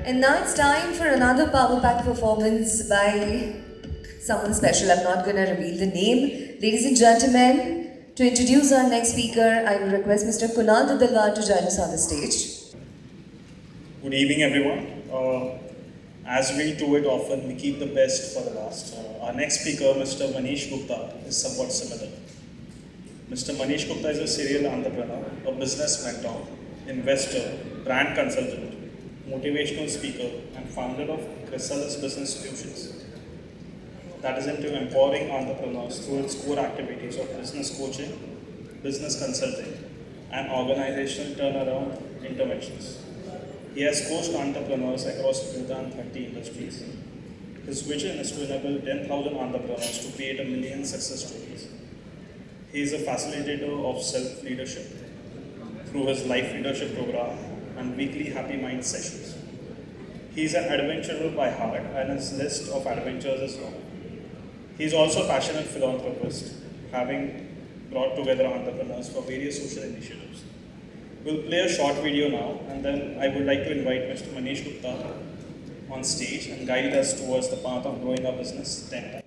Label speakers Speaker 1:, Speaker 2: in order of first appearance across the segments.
Speaker 1: And now it's time for another power pack performance by someone special. I'm not going to reveal the name. Ladies and gentlemen, to introduce our next speaker, I will request Mr. Kunal Dudalwar to join us on the stage.
Speaker 2: Good evening, everyone. As we do it often, we keep the best for the last. Our next speaker, Mr. Manish Gupta, is somewhat similar. Mr. Manish Gupta is a serial entrepreneur, a business mentor, investor, brand consultant, motivational speaker, and founder of Chrysalis Business Solutions. That is into empowering entrepreneurs through its core activities of business coaching, business consulting, and organizational turnaround interventions. He has coached entrepreneurs across more than 30 industries. His vision is to enable 10,000 entrepreneurs to create a million success stories. He is a facilitator of self-leadership through his life leadership program and weekly Happy Mind sessions. He is an adventurer by heart and his list of adventures is long. He is also a passionate philanthropist, having brought together entrepreneurs for various social initiatives. We'll play a short video now, and then I would like to invite Mr. Manish Gupta on stage and guide us towards the path of growing our business 10 times.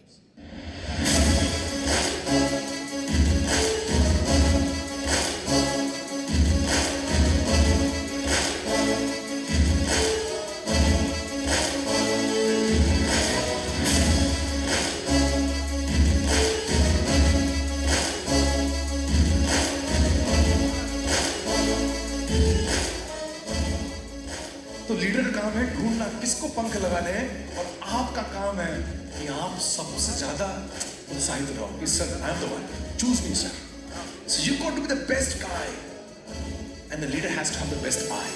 Speaker 3: तो leader का काम है ढूंढना किसको पंख लगाने हैं और आपका काम है कि आप सबसे ज्यादा उत्साहित रहो कि sir I am the one choose me sir so you got to be the best guy and the leader has to have the best I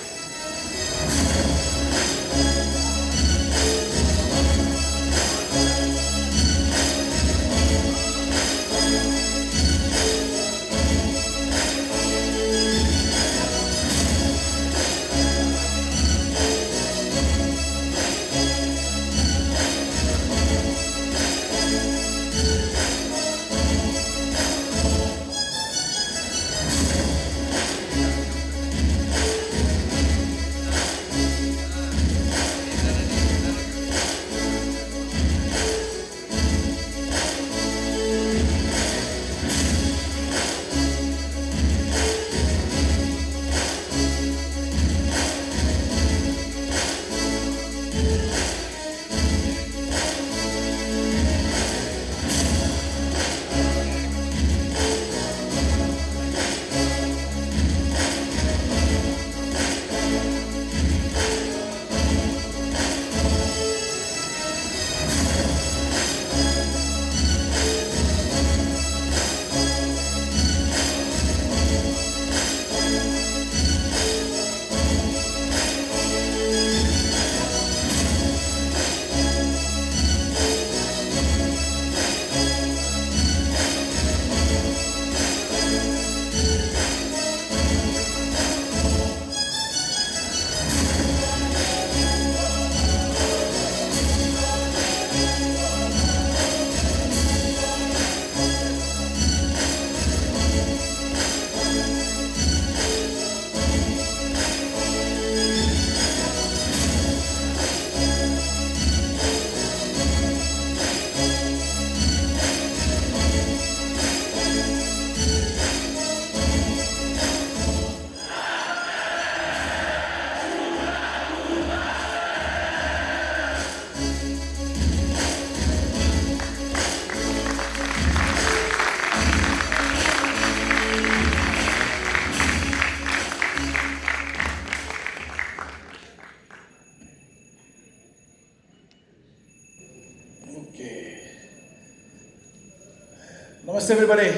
Speaker 3: Namaste everybody.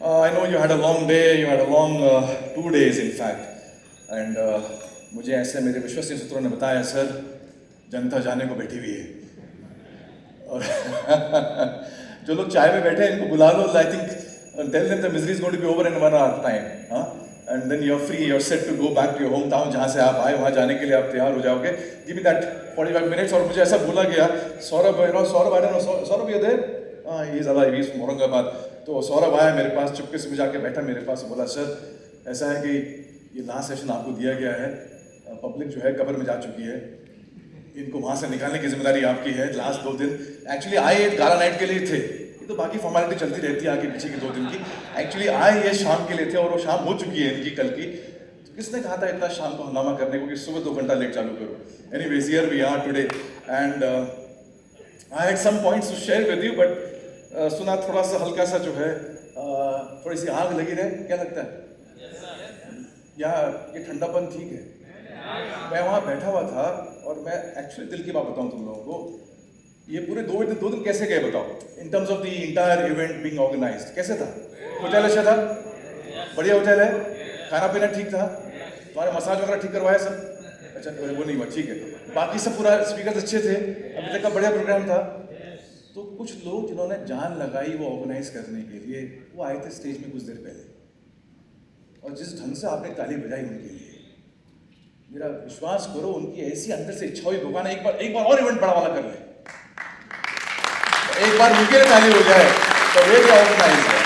Speaker 3: I know you had a long day, you had a long 2 days in fact. And मुझे ऐसे मेरे विश्वसनीय सूत्रों ने बताया sir जनता जाने को बैठी हुई है और जो लोग चाय में बैठे हैं इनको बुला लो. I think tell them the misery is going to be over in 1 hour time. And then you're free, you're set to go back to your hometown जहाँ से आप आए वहाँ जाने के लिए आप तैयार हो जाओगे. Give me that 45 minutes. और मुझे ऐसा बोला गया Saurabh, Saurabh I don't know, Saurabh you're there? He is alive, he is from Aurangabad. तो सौरभ आया मेरे पास, चुपके से मुझे आके बैठा मेरे पास, बोला सर ऐसा है कि ये लास्ट सेशन आपको दिया गया है, पब्लिक जो है कब्र में जा चुकी है, इनको वहाँ से निकालने की जिम्मेदारी आपकी है। लास्ट 2 दिन एक्चुअली आए एक गाला नाइट के लिए थे, ये तो बाकी फॉर्मेलिटी चलती रहती है आगे पीछे की 2 दिन की। एक्चुअली आए ये शाम के लिए थे और वो शाम हो चुकी है इनकी कल की। तो किसने कहा था इतना शाम को हंगामा करने को कि सुबह 2 घंटा लेट चालू करो। Anyways here we are today and I had some points to share with you, but सुना थोड़ा सा हल्का सा जो है थोड़ी सी आग लगी रहे, क्या लगता है? या ये ठंडापन ठीक है? मैं वहाँ बैठा हुआ था और मैं एक्चुअली दिल की बात बताऊँ तुम लोगों को, ये पूरे 2 दिन कैसे गए बताओ? In terms of the entire event being organised, कैसे था? होटल अच्छा था? बढ़िया होटल है? खाना पीना ठीक था? तुम्हारे मसाज वगैरह ठीक करवाया सब? अच्छा वो नहीं हुआ, ठीक है। बाकी सब पूरा स्पीकर अच्छे थे, अभी तक का बढ़िया प्रोग्राम था। तो कुछ लोग जिन्होंने जान लगाई वो ऑर्गेनाइज करने के लिए, वो आए थे स्टेज में कुछ देर पहले, और जिस ढंग से आपने ताली बजाई उनके लिए, मेरा विश्वास करो उनकी ऐसी अंदर से इच्छा हुई भगवान एक बार और इवेंट बड़ा वाला कर ले, एक बार उनके लिए ताली हो जाए तो वे भी ऑर्गेनाइज है।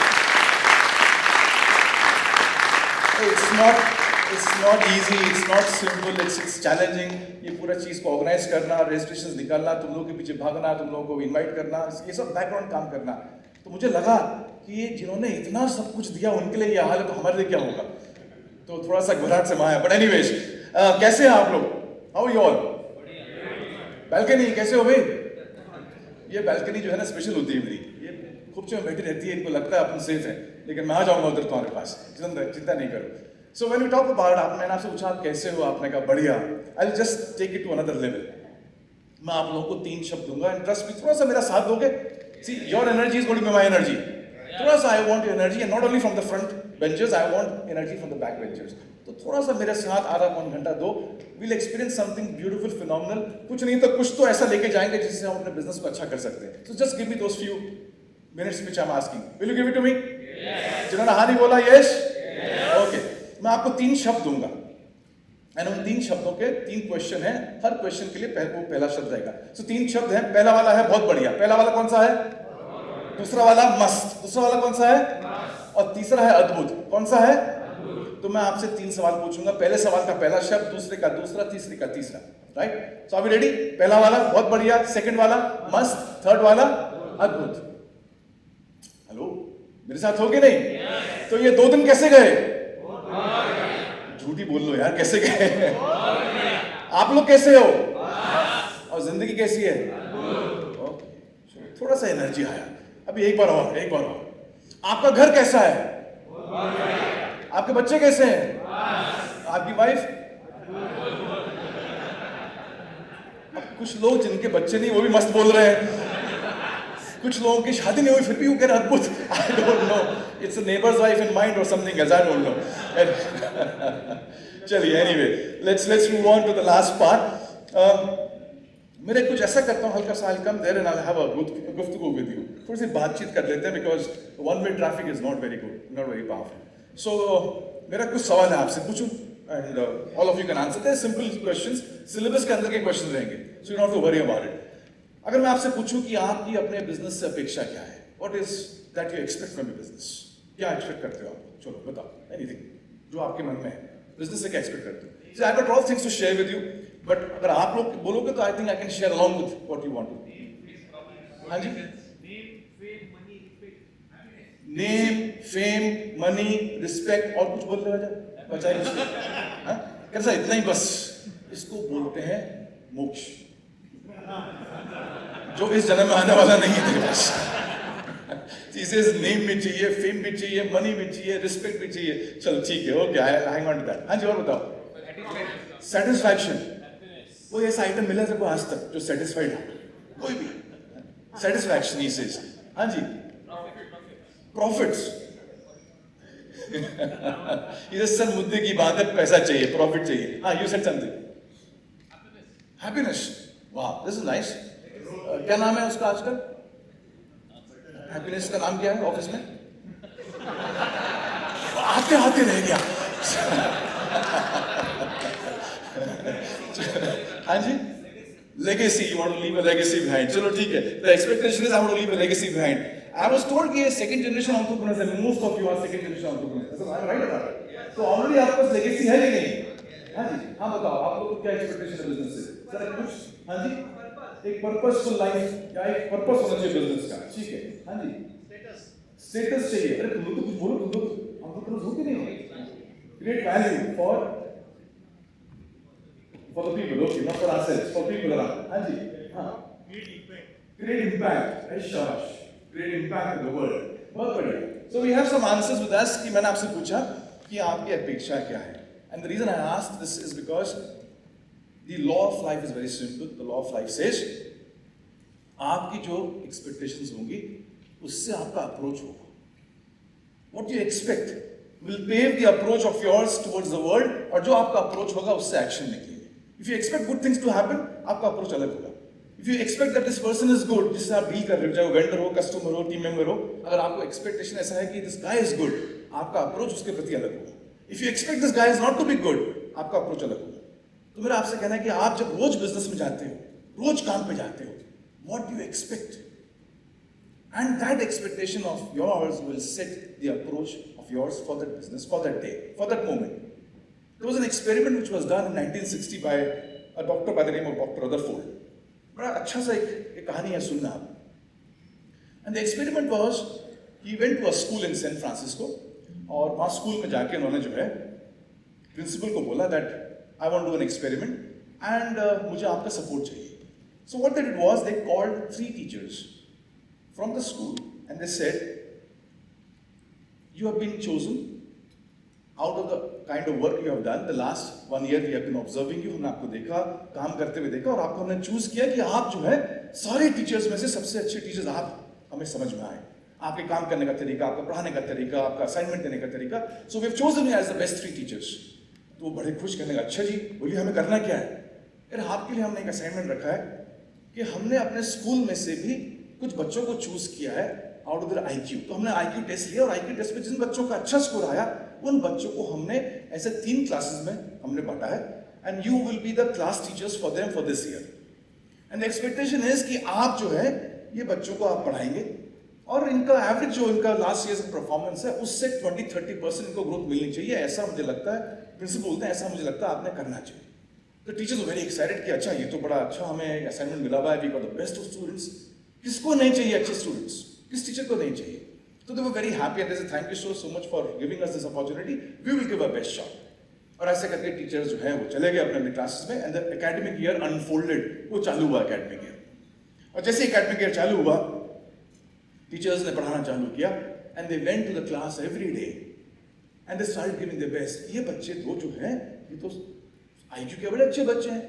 Speaker 3: It's not easy, it's not simple, it's challenging। ये पूरा चीज़ को ऑर्गेनाइज करना, रजिस्ट्रेशन निकालना, तुम लोगों के पीछे भागना, तुम लोगों को इनवाइट करना, ये सब बैकग्राउंड काम करना। तो मुझे लगा कि ये जिन्होंने इतना सब कुछ दिया उनके लिए ये हाल है, तो हमारे लिए क्या होगा? तो थोड़ा सा घबराहट से माया। बट एनीवेज, कैसे हैं आप लोग? How you all? बैल्कनी कैसे हो भाई? ये बैल्कनी जो है ना स्पेशल होती है मेरी, ये खूबसूरत में बैठी रहती है, इनको लगता है अपन सेफ है, लेकिन मैं आ जाऊंगा उधर तुम्हारे पास, चिंता नहीं करो। So when we talk about, मैंने आपसे पूछा आप कैसे हो, आपने कहा बढ़िया। I will just take it to another level. मैं आप लोगों को 3 शब्द दूंगा, इंटरेस्ट भी थोड़ा सा मेरा साथ दोगे? See your energy is going to be my energy. थोड़ा सा I want your energy, and not only from the front benches, I want energy from the back benches. तो थोड़ा सा मेरे साथ आधा 1 घंटा दो, will experience something beautiful, phenomenal. कुछ नहीं तो कुछ तो ऐसा लेके जाएंगे जिससे हम अपने बिजनेस को अच्छा कर सकते हैं। So just give me those few minutes which I am asking. Will you give it to me? जिन्होंने हाँ नहीं बोला यस, ओके। मैं आपको 3 शब्द दूंगा, एंड उन 3 शब्दों के 3 क्वेश्चन हैं, हर क्वेश्चन के लिए पहला शब्द रहेगा। सो 3 शब्द हैं, पहला वाला है बहुत बढ़िया, पहला वाला कौन सा है? दूसरा वाला मस्त, दूसरा वाला कौन सा है? और तीसरा है अद्भुत, कौन सा है? तो मैं आपसे 3 सवाल पूछूंगा, पहले सवाल का पहला शब्द, दूसरे का दूसरा, तीसरे का तीसरा, right? So are we ready? पहला वाला बहुत बढ़िया, सेकंड वाला मस्त, थर्ड वाला अद्भुत। हेलो, मेरे साथ हो गए नहीं? तो ये 2 दिन कैसे गए? झूठी बोल लो यार, कैसे गए? आप लोग कैसे हो? और जिंदगी कैसी है? थोड़ा सा एनर्जी आया। अभी एक बार और। आपका घर कैसा है? आपके बच्चे कैसे हैं? आपकी वाइफ? कुछ लोग जिनके बच्चे नहीं वो भी मस्त बोल रहे हैं, कुछ लोगों की शादी नहीं हुई फिर भी वो कह रहे अद्भुत। I don't know, it's a neighbour's wife in mind और something else, I don't know. चलिए, anyway let's move on to the last part. मेरे कुछ ऐसा करता हूँ, हल्का सा I'll come there and I'll have a गुफ्तगू with you। थोड़ी सी बातचीत कर लेते हैं, because one way traffic is not very good, not very powerful. So मेरा कुछ सवाल है आपसे, पूछूं? And all of you can answer. They simple questions, syllabus के अंदर के क्वेश्चन रहेंगे, so you not to worry about it. अगर मैं आपसे पूछूं कि आपकी अपने बिजनेस से अपेक्षा क्या है, what is that you expect from your business? क्या एक्सपेक्ट करते हो आप? चलो बताओ, एनीथिंग जो आपके मन में है, बिजनेस से क्या एक्सपेक्ट करते हो? So I've got 12 things to share with you, but अगर आप लोग बोलोगे तो I think I can share along with what you want to। हाँ जी? Name, fame, money, respect, और कुछ बोल रहे हो? बचाइए। हाँ? कैसा? इतना ही बस। इसको बोलते हैं मोक्ष, जो इस जन्म में आने वाला नहीं है तेरे पास। नेम भी चाहिए, फेम भी चाहिए, मनी भी चाहिए, रिस्पेक्ट भी चाहिए। चलो ठीक है, okay, hang on to that. हाँ जी, और बताओ। सेटिस्फैक्शन, कोई ऐसा आइटम मिला तेरे को आज तक जो सेटिस्फाइड है? कोई भी? Satisfaction he says. हाँ जी, प्रॉफिट्स। ये सर मुद्दे की बात है, पैसा चाहिए, प्रॉफिट चाहिए। हाँ, यू सेड समथिंग। हैप्पीनेस, वाह, दिस इज नाइस। क्या नाम है उसका आजकल? हैप्पीनेस का नाम क्या है ऑफिस में? आते आते रह गया। हाँ जी, legacy, you want to leave a legacy behind। चलो ठीक है, the expectation is I want to leave a legacy behind। I was told कि ये second generation entrepreneurs है, most of you are second generation entrepreneurs, so I'm right about it। तो already आपके पास legacy है कि नहीं? हाँ जी, हाँ बताओ आप लोग को क्या एक्सपेक्टेशन है बिजनेस से? सर कुछ हाँ जी, एक पर्पसफुल लाइफ या एक पर्पस होना चाहिए बिजनेस का, ठीक है? हाँ जी, स्टेटस चाहिए। अरे तुम लोग तो कुछ बोलो, तुम लोग हम लोग हो कि नहीं हो? Create value for the people, okay, not for ourselves, for people around. हाँ जी, हाँ। Create impact, shabash. Create impact in the world. बहुत बढ़िया. So we have some answers with us कि मैंने आपसे पूछा कि आपकी अपेक्षा क्या है? And the reason I asked this is because the law of life is very simple. The law of life says आपकी जो expectations होंगी उससे आपका approach होगा. What you expect will pave the approach of yours towards the world और जो आपका approach होगा उससे action निकलेगा. If you expect good things to happen, आपका approach अलग होगा. If you expect that this person is good, जिससे आप डील कर रहे हो, चाहे वो वेंडर हो, कस्टमर हो, टीम मेंबर हो, अगर आपको एक्सपेक्टेशन ऐसा है कि this guy is good, आपका अप्रोच उसके प्रति अलग होगा. If you expect this guy is not to be good, आपका अप्रोच अलग होगा. तो मेरा आपसे कहना है कि आप जब रोज बिजनेस में जाते हो, रोज काम पे जाते हो, what do you expect? And that expectation of yours will set the approach of yours for that business, for that day, for that moment. There was an experiment which was done in 1960 by a doctor by the name of Dr. Rutherford. बड़ा अच्छा सा एक कहानी है सुनना आप. And the experiment was he went to a school in San Francisco और वहाँ स्कूल में जाके उन्होंने जो है प्रिंसिपल को बोला that I want to do an experiment and मुझे आपका सपोर्ट चाहिए. So what they did was they called 3 teachers from the school and they said you have been chosen out of the kind of work you have done the last 1 year we have been observing you. हमने आपको देखा, काम करते हुए देखा और आपको हमने चूज किया कि आप जो है सारे टीचर्स में से सबसे अच्छे टीचर्स आप हमें समझ में आए. आपके काम करने का तरीका, आपका पढ़ाने का तरीका, आपका असाइनमेंट देने का तरीका. So we have chosen you as the best 3 teachers. तो वो बड़े खुश करने का, अच्छा जी बोलिए हमें करना क्या है? यार आपके लिए हमने एक असाइनमेंट रखा है कि हमने अपने स्कूल में से भी कुछ बच्चों को चूज किया है आउट ऑफ देयर IQ. तो हमने IQ टेस्ट लिया और IQ टेस्ट में जिन बच्चों का अच्छा स्कोर आया उन बच्चों को हमने ऐसे 3 क्लासेस में हमने बांटा है and you will be the class teachers for them for this year. And the expectation is कि आप जो है ये बच्चों को आप पढ़ाएंगे और इनका एवरेज जो इनका लास्ट ईयर का परफॉर्मेंस है उससे 20-30% इनको ग्रोथ मिलनी चाहिए. ऐसा मुझे लगता है, प्रिंसिपल बोलते हैं ऐसा मुझे लगता है आपने करना चाहिए. तो टीचर्स वेरी एक्साइटेड कि अच्छा ये तो बड़ा अच्छा हमें असाइनमेंट मिला हुआ है, we got the best of students. किसको नहीं चाहिए अच्छे स्टूडेंट्स? किस टीचर को नहीं चाहिए? So they were very happy and they said thank you so much for giving us this opportunity. We will give our best shot. और ऐसे करके टीचर्स जो हैं वो चले गए अपने क्लासेस में and the academic year unfolded. वो चालू हुआ academic year. और जैसे academic year चालू हुआ, टीचर्स ने पढ़ाना चालू किया and they went to the class every day and they started giving their best. ये बच्चे दो जो हैं ये तो IQ के बड़े अच्छे बच्चे हैं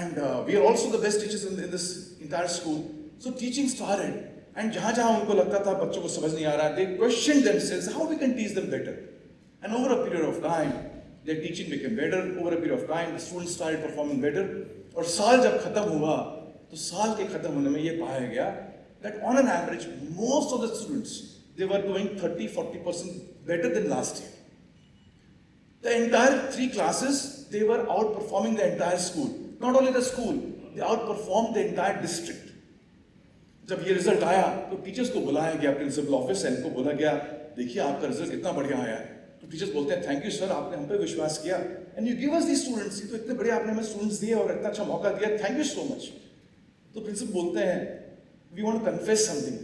Speaker 3: and we are also the best teachers in this entire school. So teaching started. And जहाँ जहाँ उनको लगता था बच्चों को समझ नहीं आ रहा, they questioned themselves how we can teach them better. And over a period of time, their teaching became better. Over a period of time, the students started performing better. और साल जब खत्म हुआ, तो साल के खत्म होने में ये पाया गया that on an average, most of the students they were doing 30-40% better than last year. The entire 3 classes they were outperforming the entire school. Not only the school, they outperformed the entire district. जब ये result आया तो teachers को बुलाया गया principal office से, इनको बोला गया देखिए आपका रिजल्ट कितना बढ़िया आया है. तो टीचर्स बोलते हैं थैंक यू सर, आपने हम पे विश्वास किया and you give us these students. तो इतने बड़े आपने हमें स्टूडेंट्स दिए और इतना अच्छा मौका दिया, थैंक यू सो मच. तो प्रिंसिपल बोलते हैं we want to confess something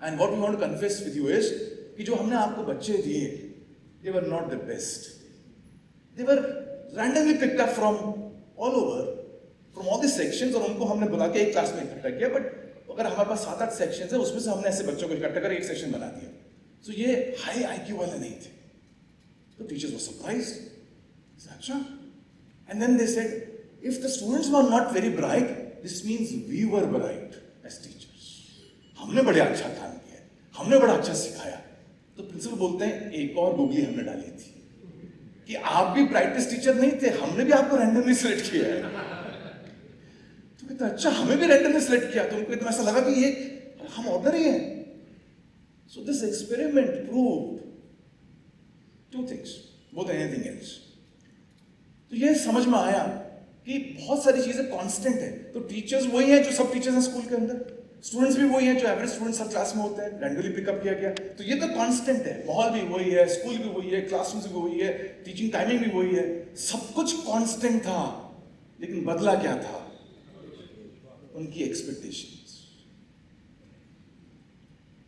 Speaker 3: and what we want to confess with you is कि जो हमने आपको बच्चे दिए they were not the best. They were randomly picked up from all over from all this sections और उनको हमने बुला के एक क्लास में इकट्ठा किया. बट अगर हमारे पास 7-8 सेक्शंस है उसमें से हमने ऐसे बच्चों को इकट्ठा कर एक सेक्शन बना दिया. तो ये हाई IQ वाले नहीं थे. तो टीचर्स वर सरप्राइज्ड. अच्छा. And then they said if the students were not very bright this means we were bright as teachers. हमने बड़ा अच्छा काम किया, हमने बड़ा अच्छा सिखाया. तो प्रिंसिपल बोलते हैं एक और गुगली हमने डाली थी कि आप भी ब्राइटेस्ट टीचर नहीं थे, हमने भी आपको रैंडमली सिलेक्ट किया है. तो अच्छा हमें भी रैंडमली सिलेक्ट किया. तो उनको इतना ऐसा लगा कि ये हम ऑर्डनरी हैं. So this experiment proved 2 things more than anything else. तो ये समझ में आया कि बहुत सारी चीजें कांस्टेंट है. तो टीचर्स वही हैं जो सब टीचर्स हैं स्कूल के अंदर. स्टूडेंट्स भी वही हैं जो एवरेज स्टूडेंट्स हर क्लास में होते हैं, रैंडमली पिकअप किया गया। तो ये तो कांस्टेंट है, माहौल भी वही है, स्कूल भी वही है, क्लासरूम्स भी वही है, टीचिंग टाइमिंग भी वही है, सब कुछ कांस्टेंट था। लेकिन बदला क्या था? उनकी एक्सपेक्टेशंस,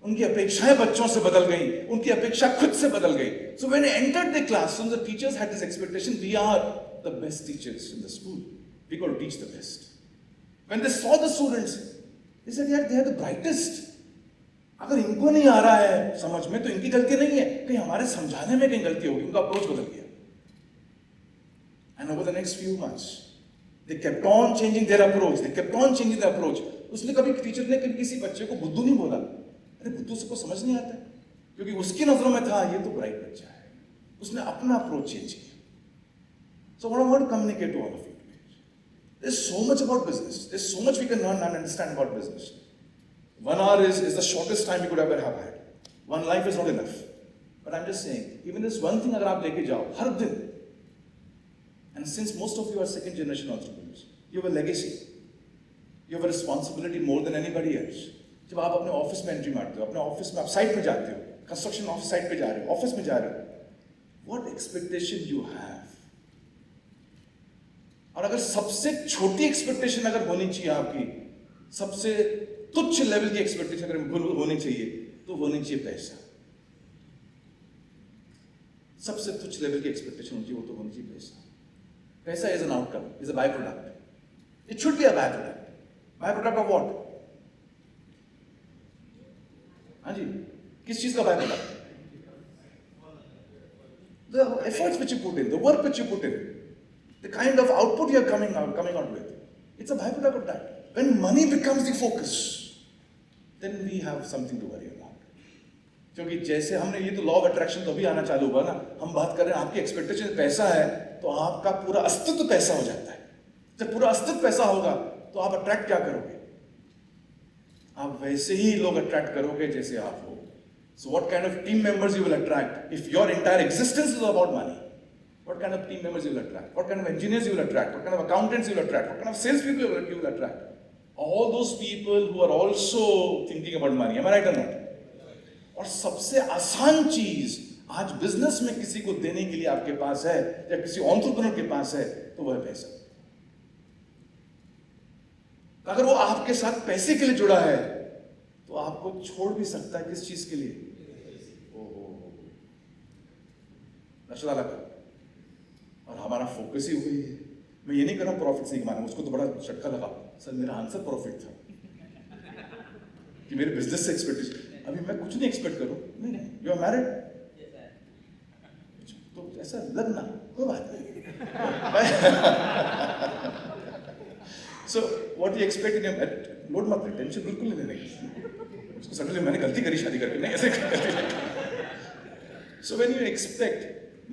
Speaker 3: उनकी अपेक्षाएं बच्चों से बदल गई, उनकी अपेक्षा खुद से बदल गई। So when I entered the classroom, the teachers had this expectation, we are the best teachers in the school, we got to teach the best. When they saw the students, they said यार they are the brightest. अगर इनको नहीं आ रहा है समझ में तो इनकी गलती नहीं है, कहीं हमारे समझाने में कहीं गलती होगी। उनका अप्रोच बदल गया। And over the next few months they kept on changing their approach, they kept on changing their approach. उसने कभी टीचर ने कभी किसी बच्चे को बुद्धू नहीं बोला। अरे बुद्धू सबको समझ नहीं आता, क्योंकि उसकी नजरों में था ये तो ब्राइट बच्चा है। उसने अपना अप्रोच चेंज किया। So what I want to communicate to all of you today, there's so much about business, there's so much we can learn and understand about business. 1 hour is the shortest time we could ever have had. One life is not enough. But I'm just saying, even this one thing अगर आप लेके जाओ हर दिन, and since most of you are second generation entrepreneurs, you have a legacy, you have a responsibility more than anybody else. जब आप अपने office में entry मारते हो, अपने ऑफिस में आप साइट पे जाते हो, कंस्ट्रक्शन ऑफिस साइट पे जा रहे हो, ऑफिस में जा रहे हो, what expectation you have? और अगर सबसे छोटी एक्सपेक्टेशन अगर होनी चाहिए आपकी, सबसे तुच्छ लेवल की एक्सपेक्टेशन अगर होनी चाहिए, तो होनी चाहिए पैसा। सबसे तुच्छ लेवल की एक्सपेक्टेशन होनी चाहिए, वो तो होनी चाहिए पैसा। पैसा is an outcome, is a byproduct. It should be a byproduct. Byproduct of what? हाँ जी, किस चीज का byproduct? The efforts which you put in, the work which you put in, the kind of output you are coming out with. It's a byproduct of that. When money becomes the focus, then we have something to worry about. क्योंकि जैसे हमने ये तो law of attraction तो अभी आना चालू हुआ ना, हम बात कर रहे हैं आपकी एक्सपेक्टेशन पैसा है तो आपका पूरा अस्तित्व पैसा हो जाता है। जब पूरा अस्तित्व पैसा होगा तो आप अट्रैक्ट क्या करोगे? आप वैसे ही लोग अट्रैक्ट करोगे जैसे आप हो। So what kind of team members you will attract if your entire existence is about money? What kind of team members you will attract? What kind of engineers you will attract? What kind of accountants you will attract? What kind of salespeople you will attract? All those people who are also thinking about money. Am I right or not? और सबसे आसान चीज आज business में किसी को देने के लिए आपके पास है या किसी एंटरप्रेन्योर के पास है तो वह पैसा। अगर वो आपके साथ पैसे के लिए जुड़ा है तो आपको छोड़ भी सकता है किस चीज के लिए? नशा लगा। और हमारा फोकस ही वही है। मैं ये नहीं कर रहा प्रॉफिट से कमाना, उसको तो बड़ा झटका लगा सर, मेरा आंसर प्रॉफिट था कि मेरे बिजनेस से एक्सपेक्टेशन। अभी मैं कुछ नहीं एक्सपेक्ट करूं। नहीं, यू आर मैरिड, तो ऐसा लगना कोई बात नहीं। So what you expect in your load मत ले, टेंशन बिल्कुल नहीं। उसको सडनली मैंने गलती करी शादी करके, नहीं ऐसे। So when you expect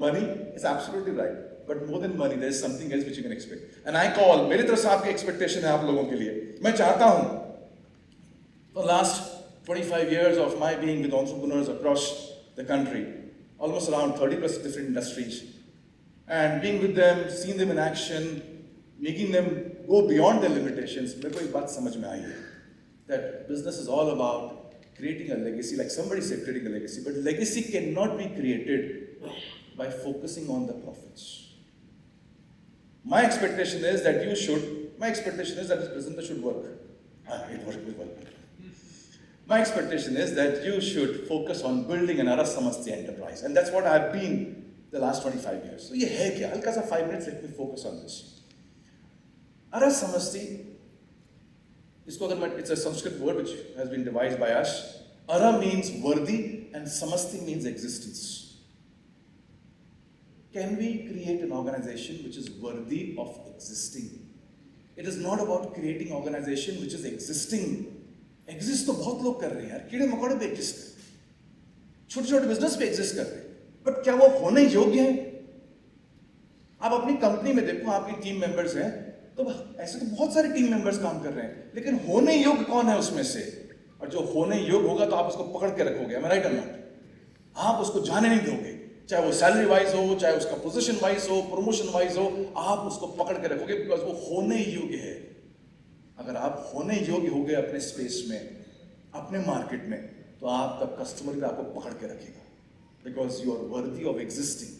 Speaker 3: money, it's absolutely right, but more than money there is something else which you can expect. And I call, मेरी तरफ से आपकी एक्सपेक्टेशन है आप लोगों के लिए। मैं चाहता हूं for last 25 years of my being with entrepreneurs across the country, almost around 30 plus different industries, and being with them, seeing them in action, making them go beyond their limitations, मेरे को एक बात समझ में आई है that business is all about creating a legacy, like somebody said, creating a legacy, but legacy cannot be created by focusing on the profits. My expectation is that this business should work. It will work. My expectation is that you should focus on building an Aras Samasti enterprise, and that's what I've been the last 25 years. So ये है क्या? हल्का सा 5 minutes, let me focus on this. Aras Samasti, इसको अगर मैं, it's a Sanskrit word which has been devised by us. Ara means worthy and Samasti means existence. Can we create an organization which is worthy of existing? It is not about creating organization which is existing. Exist तो बहुत लोग कर रहे हैं यार, कीड़े मकोड़े पे एग्जिस्ट कर रहे हैं, छोटे छोटे बिजनेस पे एग्जिस्ट कर रहे हैं, बट क्या वो होने योग्य हैं? आप अपनी कंपनी में देखो, आपकी टीम मेंबर्स हैं, तो ऐसे तो बहुत सारे टीम मेंबर्स काम कर रहे हैं, लेकिन होने योग्य कौन है उसमें से? और जो होने योग्य होगा तो आप उसको पकड़ के रखोगे, am I right or not? आप उसको जाने नहीं दोगे, चाहे वो सैलरी वाइज हो, चाहे उसका पोजीशन वाइज हो, प्रमोशन वाइज हो, आप उसको पकड़ के रखोगे बिकॉज वो होने योग्य है। अगर आप होने योग्य हो गए अपने स्पेस में, अपने मार्केट में, तो आपका कस्टमर भी आपको पकड़ के रखेगा, because you are worthy of existing.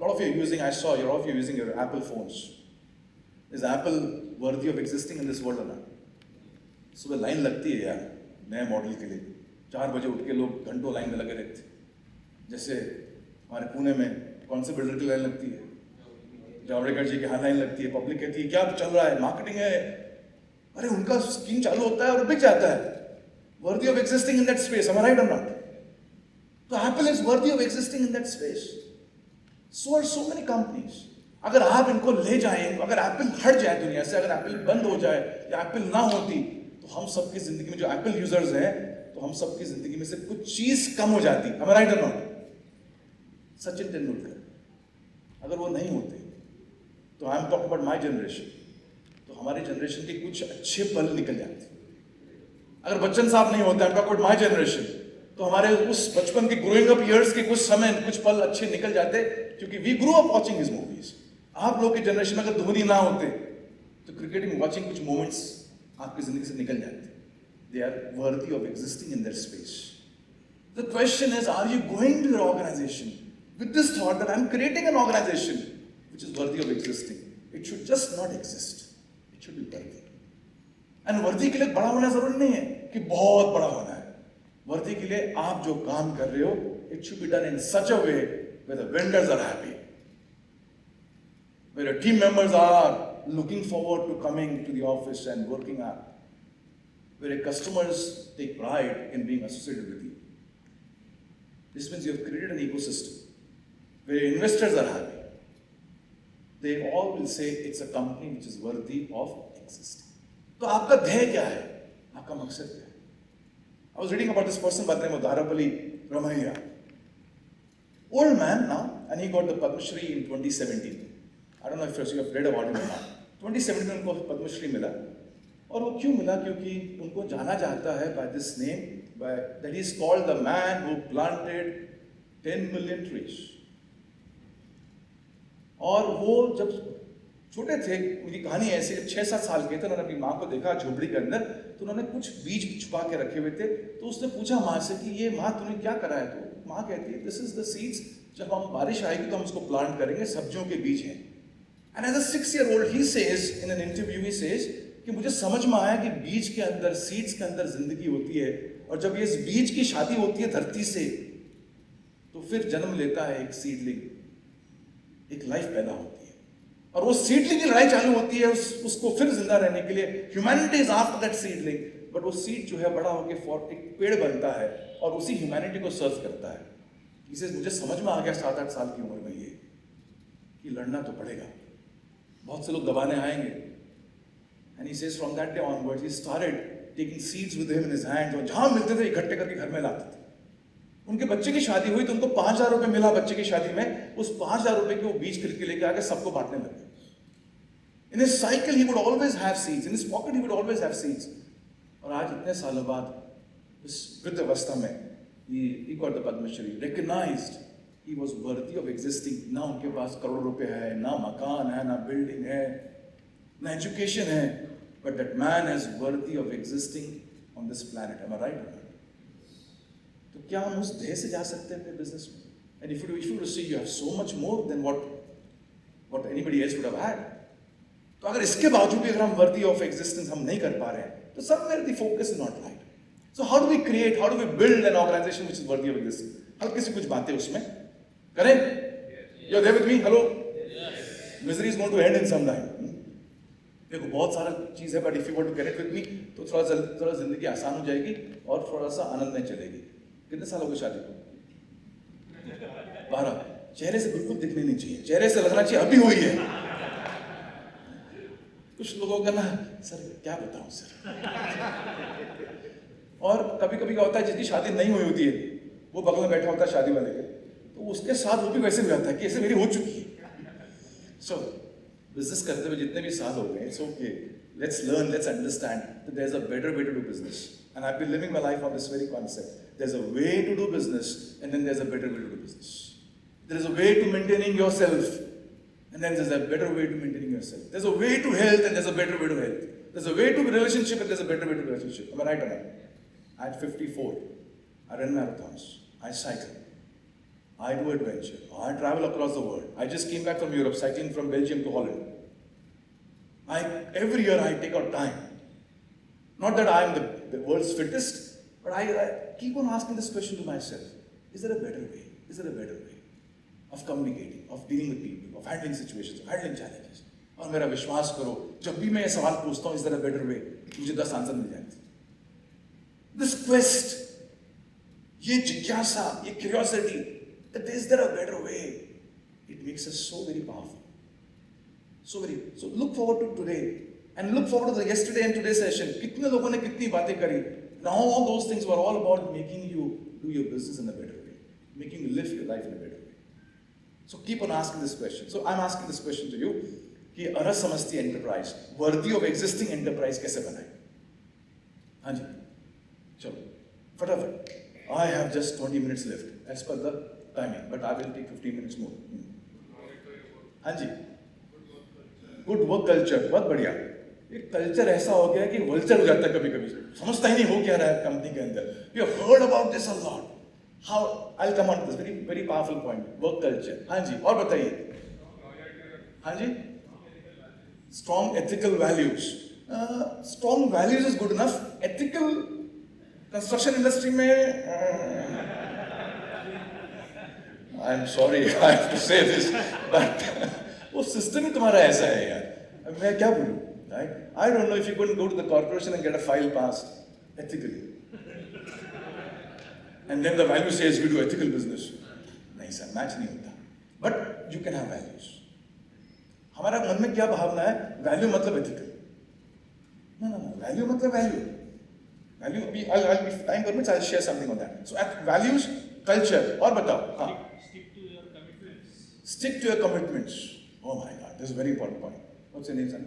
Speaker 3: Lot of you are using, I saw, you're all of you using your Apple phones. Is Apple worthy of existing in this world or not? सुबह line लगती है यार नए model के लिए. 4 बजे उठ के लोग घंटों लाइन में लगे रहते हैं. जैसे हमारे पुणे में कौन से बिल्डर की लाइन लगती है? जावड़ेकर जी की यहाँ लाइन लगती है. पब्लिक कहती है क्या चल रहा है, मार्केटिंग है. अरे उनका स्कीम चालू होता है और बिक जाता है. Worthy of existing in that space, am I right or not? So Apple is worthy of existing in that space. So are so many companies. अगर आप इनको ले जाएं, अगर एप्पल हट जाए दुनिया से, अगर एप्पल बंद हो जाए या एप्पल ना होती, तो हम सबकी जिंदगी में जो एप्पल यूजर्स हैं, तो हम सबकी जिंदगी में से कुछ चीज कम हो जाती. Am I right or not? Sachin Tendulkar अगर वो नहीं होते, तो I am talking about my generation, तो हमारी जनरेशन के कुछ अच्छे पल निकल जाते. अगर बच्चन साहब नहीं होते, I am talking about my generation, तो हमारे उस बचपन के ग्रोइंग अप ईयर्स के कुछ समय, कुछ पल अच्छे निकल जाते, क्योंकि we grow up watching his movies. आप लोग की जनरेशन में अगर धोनी ना होते, तो क्रिकेटिंग वॉचिंग कुछ मोमेंट्स आपकी जिंदगी से निकल जाते. They are worthy of existing in their space. The question is, are you going to your organisation with this thought that I am creating an organisation which is worthy of existing. It should just not exist, it should be worthy. And worthy के लिए बड़ा होना जरूरी नहीं है कि बहुत बड़ा होना है. वर्दी के लिए आप जो काम कर रहे हो, it should be done in such a way where the vendors are happy, where your team members are looking forward to coming to the office and working out, where your customers take pride in being associated with you. This means you have created an ecosystem where your investors are happy. They all will say it's a company which is worthy of existing. तो आपका ध्येय क्या है? आपका मकसद क्या है? I was reading about this person by the name of Dharapalli Ramaiah. Old man now, and he got the Padma Shri in 2017. I don't know if you have read about him or not. 2017 उनको पद्म श्री मिला, और वो क्यों मिला? क्योंकि उनको जाना जाता है by this name, by that he is called the man who planted 10 million trees. और वो जब छोटे थे, उनकी कहानी ऐसी, जब 6-7 साल के थे, उन्होंने अपनी माँ को देखा झोपड़ी के अंदर, तो उन्होंने कुछ बीज छुपा के रखे हुए थे. तो उसने पूछा माँ से कि ये माँ तूने क्या करा है? तो माँ कहती है, दिस इज द सीड्स, जब हम बारिश आएगी तो हम उसको प्लांट करेंगे, सब्जियों के बीज हैं. And as a 6-year-old he says in an interview, he says कि मुझे समझ में आया कि बीज के अंदर, सीड्स के अंदर जिंदगी होती है, और जब ये इस बीज की शादी होती है धरती से, तो फिर जन्म लेता है एक सीडलिंग, एक लाइफ पैदा होती है, और वो सीडलिंग की लड़ाई चालू होती है उसको फिर जिंदा रहने के लिए. Humanity is after that seedling, but वो सीड जो है बड़ा होकर एक पेड़ बनता है और उसी ह्यूमैनिटी को सर्व करता है. इसे मुझे समझ में आ गया 7-8 साल की उम्र में ये कि लड़ना तो पड़ेगा, बहुत से लोग दबाने आएंगे. And he says from that day onwards he started taking seeds with him in his hands, और जहां मिलते थे इकट्ठे करके घर में लाते थे. उनके बच्चे की शादी हुई तो उनको 5,000 रुपए मिला बच्चे की शादी में. उस 5,000 रुपए के वो बीज खरीद के लेके आके सबको बांटने लगे. In his cycle he would always have seeds, in his pocket he would always have seeds. और आज इतने सालों बाद इस वृद्ध अवस्था में he got the Padma Shri, recognized he was worthy of existing. ना उनके पास करोड़ों रुपए है, ना मकान है, ना बिल्डिंग है, ना एजुकेशन है, but that man is worthy of existing on this planet. Am I right? तो क्या हम उस ध्येय से जा सकते हैं अपने बिजनेस में? And if you see you have so much more than what anybody else would have had. तो अगर इसके बावजूद भी अगर हम worthy of existence हम नहीं कर पा रहे हैं, तो somewhere the focus is not right. So how do we build an organization which is worthy of existing? हल्की सी कुछ बातें उसमें करें. You're there with me? Hello? Misery is going to end in some time. देखो बहुत सारा चीज है, but if you want to connect with me, तो थोड़ा जिंदगी आसान हो जाएगी और थोड़ा सा आनंद में चलेगी. कितने साल हो गए शादी को? 12. चेहरे से बिल्कुल दिखने नहीं चाहिए, चेहरे से लगना चाहिए अभी हुई है. कुछ लोगों का ना, सर क्या बताऊं सर. और कभी कभी क्या होता है, जिसकी शादी नहीं हुई होती है वो बगल में बैठा होता है शादी वाले के, तो उसके साथ वो भी वैसे भी आता है कि ऐसे मेरी हो चुकी है. सो बिजनेस करते हुए जितने भी साल हो गए, it's okay, let's learn, let's understand that there is a better way to do business. And I have been living my life on this very concept. There is a way to do business and then there is a better way to do business. There is a way to maintaining yourself And then there's a better way to maintaining yourself. There's a way to health and there's a better way to health. There's a way to relationship and there's a better way to relationship. Am I right or not? At 54, I run marathons. I cycle. I do adventure. I travel across the world. I just came back from Europe, cycling from Belgium to Holland. Every year I take out time. Not that I am the world's fittest, but I keep on asking this question to myself. Is there a better way? Is there a better way of communicating, of dealing with people, of handling situations, of handling challenges? और मेरा विश्वास करो, जब भी मैं ये सवाल पूछता हूँ, is there a better way? मुझे 10 आंसर मिल जाते हैं. This quest, ये जिज्ञासा, ये curiosity, that is there a better way? It makes us so very powerful. So look forward to today and look forward to the yesterday and today's session. कितने लोगों ने कितनी बातें करी. Now all those things were all about making you do your business in a better way, making you live your life in a better way. So keep on asking this question. So I'm asking this question to you कि अरसमस्ती enterprise, worthy of existing enterprise कैसे बनाए? हाँ जी, चलो फटाफट. I have just 20 minutes left as per the timing, but I will take 15 minutes more. हाँ जी. Good work culture, बहुत बढ़िया. एक कल्चर ऐसा हो गया कि वल्चर हो जाता है कभी कभी, समझता ही नहीं हो क्या रहा है कंपनी के अंदर. We have heard about this a lot. How I will come on to this very very powerful point, work culture. हाँ जी, और बताइए. हाँ जी, strong ethical values. Strong values is good enough. Ethical construction industry में I am sorry I have to say this, but वो system ही तुम्हारा ऐसा है यार. मैं क्या बोलूं, right? I don't know if you couldn't go to the corporation and get a file passed ethically. And then the value says we do ethical business. नहीं सर, मैच नहीं होता. But you can have values. हमारा मन में क्या भावना है? Value मतलब ethical. No. Value मतलब value. Value. I'll be time permits. I'll share something on that. So at values, culture. और बताओ. हाँ.
Speaker 2: Stick to your commitments.
Speaker 3: Stick to your commitments. Oh my God, this is a very important point. What's your name, son?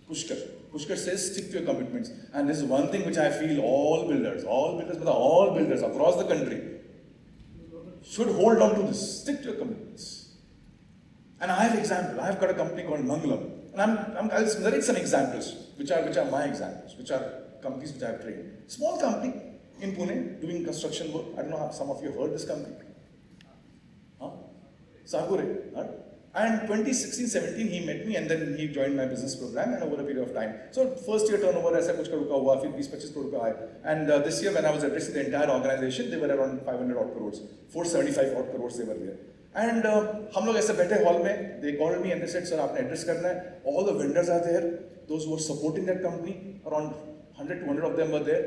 Speaker 3: Pushkar. Pushkar says stick to your commitments. And this is one thing which I feel all builders across the country should hold on to this. Stick to your commitments. And I have example. I have got a company called Mangalam. And I'll narrate some examples, which are my examples, which are companies which I have trained. Small company in Pune doing construction work. I don't know how some of you have heard this company. Sakure. Huh? And 2016-17 he met me and then he joined my business program and over a period of time. So first year turnover ऐसा कुछ करोड़ का हुआ, फिर 20-25 करोड़ का आया. And this year when I was addressing the entire organization, they were around 500 odd crores, 475 odd crores they were there. And हम लोग ऐसे बैठे हॉल में, they called me and they said, sir आपने एड्रेस करना है. All the vendors are there, those who were supporting that company, around 100-200 of them were there.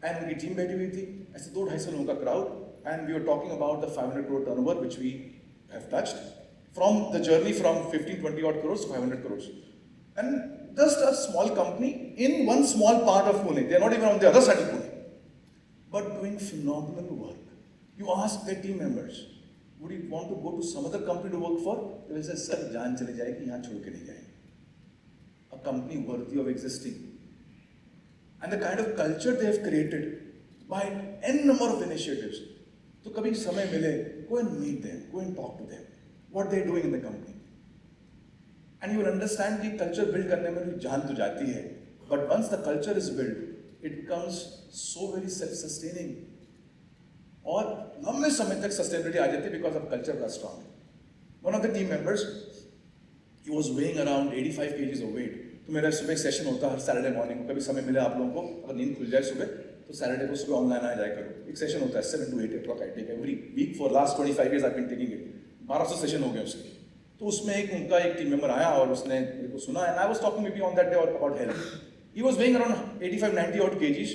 Speaker 3: And उनकी team बैठी हुई थी, ऐसे 200-250 लोगों का crowd. And we were talking about the 500 crore turnover which we have touched. From the journey from 15-20 odd crores to 500 crores. And just a small company in one small part of Pune. They are not even on the other side of Pune. But doing phenomenal work. You ask their team members, would you want to go to some other company to work for? They will say, sir, jaan chale jayegi, yahan chhod ke nahi jayenge. A company worthy of existing. And the kind of culture they have created by n number of initiatives. So kabhi samay mile, go and meet them, go and talk to them. What they're doing in the company. And you will understand कि culture build करने में भी जान तो जाती है. But once the culture is built, it becomes so very self-sustaining. और लंबे समय तक sustainability आ जाती है because of culture was strong. One of the team members, he was weighing around 85 kgs of weight. तो मेरा सुबह सेशन होता है हर सैटरडे मॉर्निंग को. कभी समय मिले आप लोगों को, अगर नींद खुल जाए सुबह, तो सैटरडे को सुबह ऑनलाइन आ जाया करो. एक सेशन होता है 7 to 8 o'clock. I take every week for last 25 years I've been taking it. 1200 session हो गए उसके. तो उसमें उनका एक टीम मेंबर आया और उसने मेरे को सुना. And I was talking maybe on that day about health. He was weighing around 85-90 odd kgs.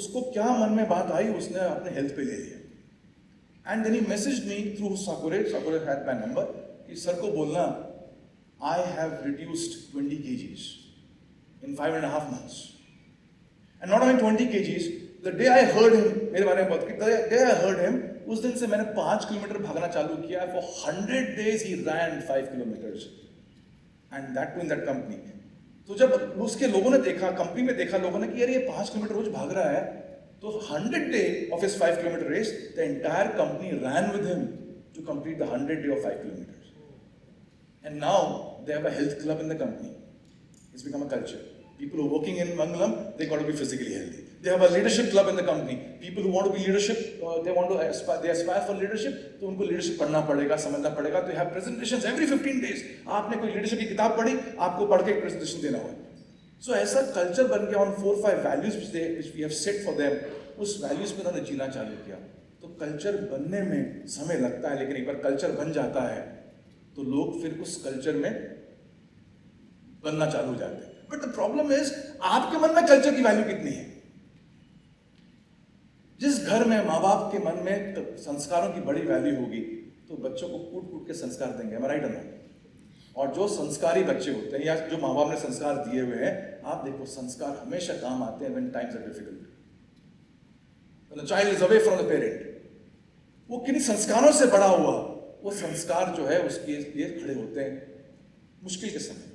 Speaker 3: उसको क्या मन में बात आई, उसने अपने हेल्थ पे ले लिया. And then he messaged me through साकुरे हैड माय नंबर कि सर को बोलना I have reduced 20 kgs in 5.5 months. And not only 20 kgs, the day I heard him, मेरे बारे में बात की, the day I heard him, उस दिन से मैंने 5 किलोमीटर भागना चालू किया. For 100 days he ran 5 kilometers. And that too in that company. तो जब उसके लोगों ने देखा, कंपनी में देखा लोगों ने कि यार ये 5 किलोमीटर रोज भाग रहा है, तो 100 day of his 5 kilometer race, the entire company ran with him to complete the 100 day of 5 kilometers. And now they have a health club in the company. It's become a culture. People who are working in Mangalam, they got to be physically healthy. They have a leadership club in the company. People who want to be leadership, they aspire for leadership. तो उनको leadership पढ़ना पड़ेगा, समझना पड़ेगा. तो you have presentations every 15 days. आपने कोई leadership की किताब पढ़ी, आपको पढ़ के एक presentation देना होगा. So ऐसा culture बन गया on 4-5 values which we have set for them. उस values पे उन्होंने जीना चालू किया. तो culture बनने में समय लगता है, लेकिन एक बार culture बन जाता है, तो लोग फिर उस culture में बनना चालू हो जाते हैं. बट द प्रॉब्लम इज आपके मन में कल्चर की वैल्यू कितनी है? जिस घर में माँ बाप के मन में तो संस्कारों की बड़ी वैल्यू होगी, तो बच्चों को कूट कूट के संस्कार देंगे. am I right or not? और जो संस्कारी बच्चे होते हैं या जो माँ बाप ने संस्कार दिए हुए हैं, आप देखो संस्कार हमेशा काम आते हैं when times are difficult. When a child is away from the parent, वो किन संस्कारों से बड़ा हुआ, वो संस्कार जो है उसके लिए खड़े होते हैं मुश्किल के समय,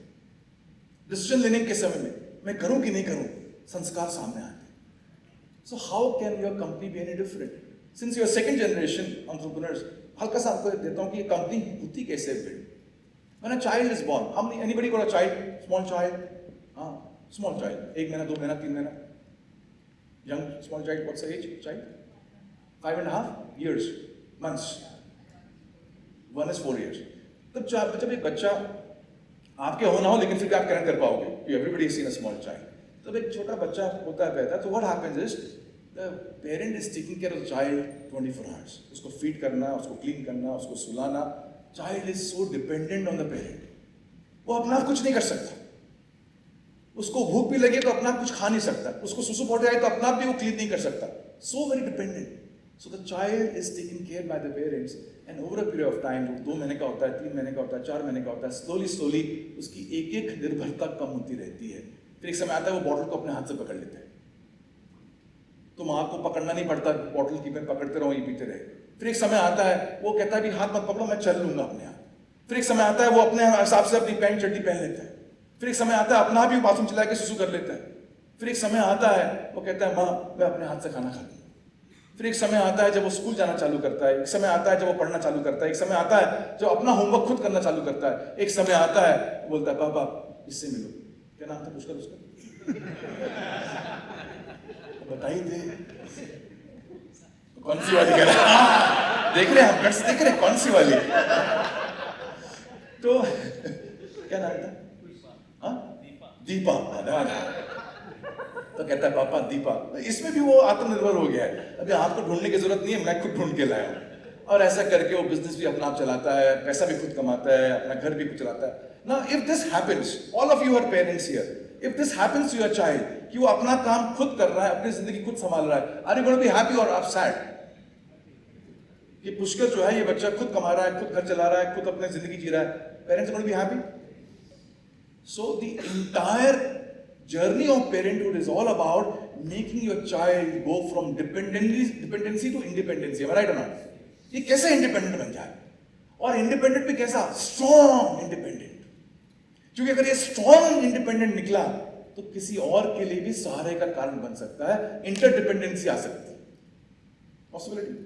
Speaker 3: डिसीजन लेने के समय में मैं करूं कि नहीं करूं, संस्कार सामने आते हैं. So how can your company be any different? Since your second generation entrepreneurs, हल्का सा आपको देता हूं कि ये कंपनी होती कैसे build. When a child is born, how many anybody got a child, small child, small child, 1 महीना 2 महीना 3 महीना, young small child, what's the age child? 5.5 years, months. 1 is 4 years. तब जब एक बच्चा आपके हो ना हो, लेकिन फिर भी आप कैन कर पाओगे. Everybody is seen a small child. तब एक छोटा बच्चा होता है, पैदा, तो what happens is the parent is taking care of the child 24 hours. उसको फीड करना, उसको क्लीन करना, उसको सुलाना. Child is so dependent on the parent. वो अपना आप कुछ नहीं कर सकता. उसको भूख भी लगे तो अपना आप कुछ खा नहीं सकता. उसको सुसु पहुंच जाए तो अपना आप भी वो क्लीन नहीं कर सकता. So very dependent. So the child is taken care by the parents, and over a period of time, 2 महीने का होता है, 3 महीने का होता है, 4 महीने का होता है, slowly उसकी एक निर्भरता कम होती रहती है. फिर एक समय आता है वो बॉटल को अपने हाथ से पकड़ लेते हैं. तो माँ को पकड़ना नहीं पड़ता, बॉटल की में पकड़ते रहो, ये पीते रहे. फिर एक समय आता है वो कहता है भी हाथ मत पकड़ो, मैं चल लूंगा अपने हाथ. फिर एक समय आता है वो अपने हिसाब से अपनी पैंट चड्डी पहन लेता है. फिर एक समय आता है अपना भी बाथरूम चला के सुसु कर लेता है. फिर एक समय आता है वो कहता है माँ मैं अपने हाथ से खाना खाता हूँ. फिर एक समय आता है जब वो स्कूल जाना चालू करता है. एक समय आता है जब वो पढ़ना चालू करता है. एक समय आता है जब अपना होमवर्क खुद करना चालू करता है. एक समय आता है बोलता है पापा इससे मिलो. क्या नाम था पुष्कर उसका? बताइए दे. कौन सी वाली कह रहा है? देख रहे हैं हम, कट्स देख रहे हैं कौन सी वाली. तो क्या नाम था? दीपा. तो कहता है पापा दीपा. इसमें भी वो आत्मनिर्भर हो गया है. अभी आपको ढूंढने की जरूरत नहीं है, मैं खुद ढूंढ के लाया हूं. और ऐसा करके वो बिजनेस भी अपना आप चलाता है, पैसा भी खुद कमाता है, अपना घर भी खुद चलाता है. Now if this happens, all of you are parents here, if this happens to your child कि वो अपना काम खुद कर रहा है, अपनी जिंदगी खुद संभाल रहा है, are you going to be happy और आप सैड? कि पुष्कर जो है ये बच्चा खुद कमा रहा है, खुद घर चला रहा है, खुद अपनी जिंदगी जी रहा है, parents going to be happy? So the entire journey of parenthood is all about making your child go from dependency to independency. Am I right or not? ये कैसे इंडिपेंडेंट बन जाए, और इंडिपेंडेंट भी कैसा? Strong independent. क्योंकि अगर ये स्ट्रॉन्ग इंडिपेंडेंट निकला तो किसी और के लिए भी सहारे का कारण बन सकता है. इंटरडिपेंडेंसी आ सकती है, पॉसिबिलिटी.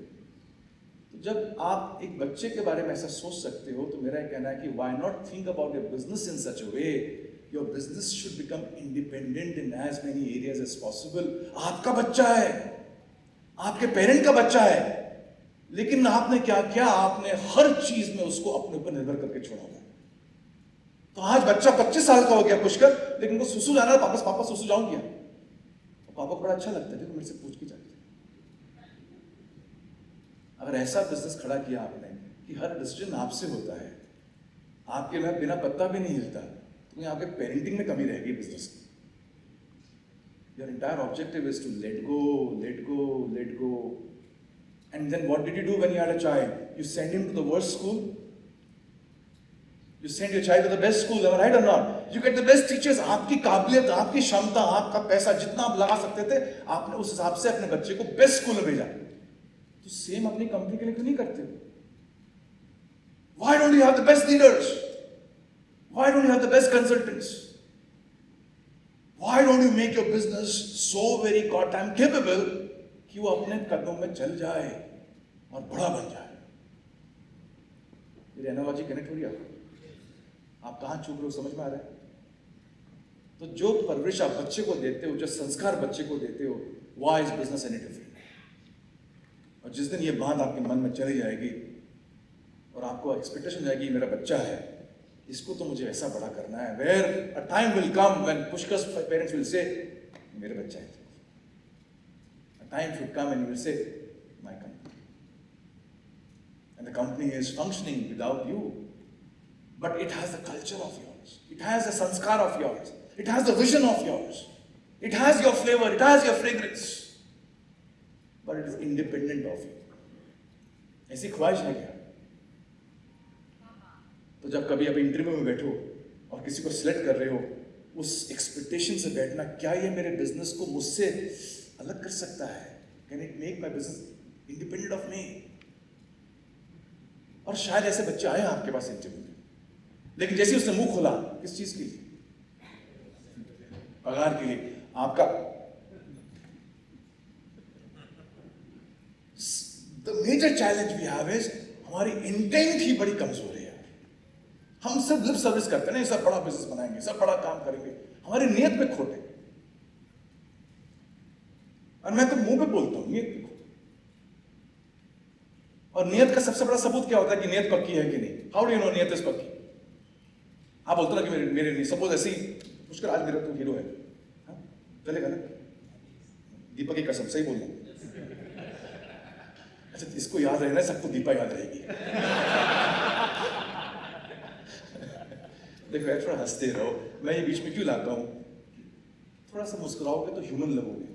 Speaker 3: तो जब आप एक बच्चे के बारे में ऐसा सोच सकते हो, तो मेरा कहना है कि why not think about your business in such a way your business should become independent in as many areas as possible. आपका बच्चा है, आपके पेरेंट का बच्चा है, लेकिन आपने क्या किया? आपने हर चीज में उसको अपने ऊपर निर्भर करके छोड़ा हुआ. तो आज बच्चा 25 साल का हो गया पुष्कर, लेकिन वो सुसु जाना है, पापा सुसु जाऊं क्या? पापा को बड़ा अच्छा लगता है, देखो मेरे से पूछ के जाते. अगर ऐसा बिजनेस खड़ा किया आपने कि हर डिसीजन आपसे होता है, आपके में बिना पत्ता भी नहीं हिलता, तो आपके पेरेंटिंग में कमी रहेगी बिजनेस की. Your entire objective is to let go. And then what did you do when you had a child? You send him to the worst school. You send your child to the best school. Am I right और not? You get the best teachers. आपकी काबिलियत, आपकी क्षमता, आपका पैसा जितना आप लगा सकते थे, आपने उस हिसाब से अपने बच्चे को बेस्ट स्कूल में भेजा. तो सेम अपनी कंपनी के लिए क्यों नहीं करते? Why don't you have the best leaders? Why don't you have the best consultants? Why don't you make your business so very goddamn capable कि वो अपने कदमों में चल जाए और बड़ा बन जाए? मेरी एनालॉजी कनेक्ट हो रही है आपको? आप कहाँ चूक रहे हो समझ में आ रहा है? तो जो परवरिश आप बच्चे को देते हो, जो संस्कार बच्चे को देते हो, why is business any different? और जिस दिन ये बात आपके मन में चली जाएगी और आपको एक्सपेक्टेशन जाएगी मेरा बच्चा है, इसको तो मुझे ऐसा बड़ा करना है, where a time will come when Pushkar's parents will say मेरे बच्चा है, a time should come and you will say my company, and the company is functioning without you, but it has the culture of yours, it has the sanskar of yours, it has the vision of yours, it has your flavour, it has your fragrance, but it is independent of you. ऐसी ख्वाहिश है क्या? तो जब कभी आप interview में बैठो और किसी को सिलेक्ट कर रहे हो, उस एक्सपेक्टेशन से बैठना, क्या ये मेरे बिजनेस को मुझसे अलग कर सकता है? Can it make my business independent of me? और शायद ऐसे बच्चे आए आपके पास इंटरव्यू में, लेकिन जैसे उसने मुंह खोला, किस चीज के लिए? पगार के लिए। आपका the major challenge we have is हमारी इंटेंट ही बड़ी कमजोर है। हम सब लिप सर्विस करते हैं ना, सब बड़ा बिजनेस बनाएंगे, सब बड़ा काम करेंगे, हमारी नियत में खोटे। और मैं तो मुंह पे बोलता हूं नियत पे खोटे। और नियत का सबसे बड़ा सबूत क्या होता है कि नियत पक्की है कि नहीं? हाउ डू यू नो नियत इज पक्की? आप बोलते ना कि मेरे नहीं, सपोज ऐसे ही पुष्कर आज मेरा तो हीरो है, चलेगा ना? दीपक की कसम, सही बोल रहा हूं। अच्छा, इसको याद रहना, सबको दीपा याद रहेगी। देखो यार, थोड़ा हंसते रहो, मैं ये बीच में क्यों लाता हूं? थोड़ा सा मुस्कुराओगे तो ह्यूमन लगोगे,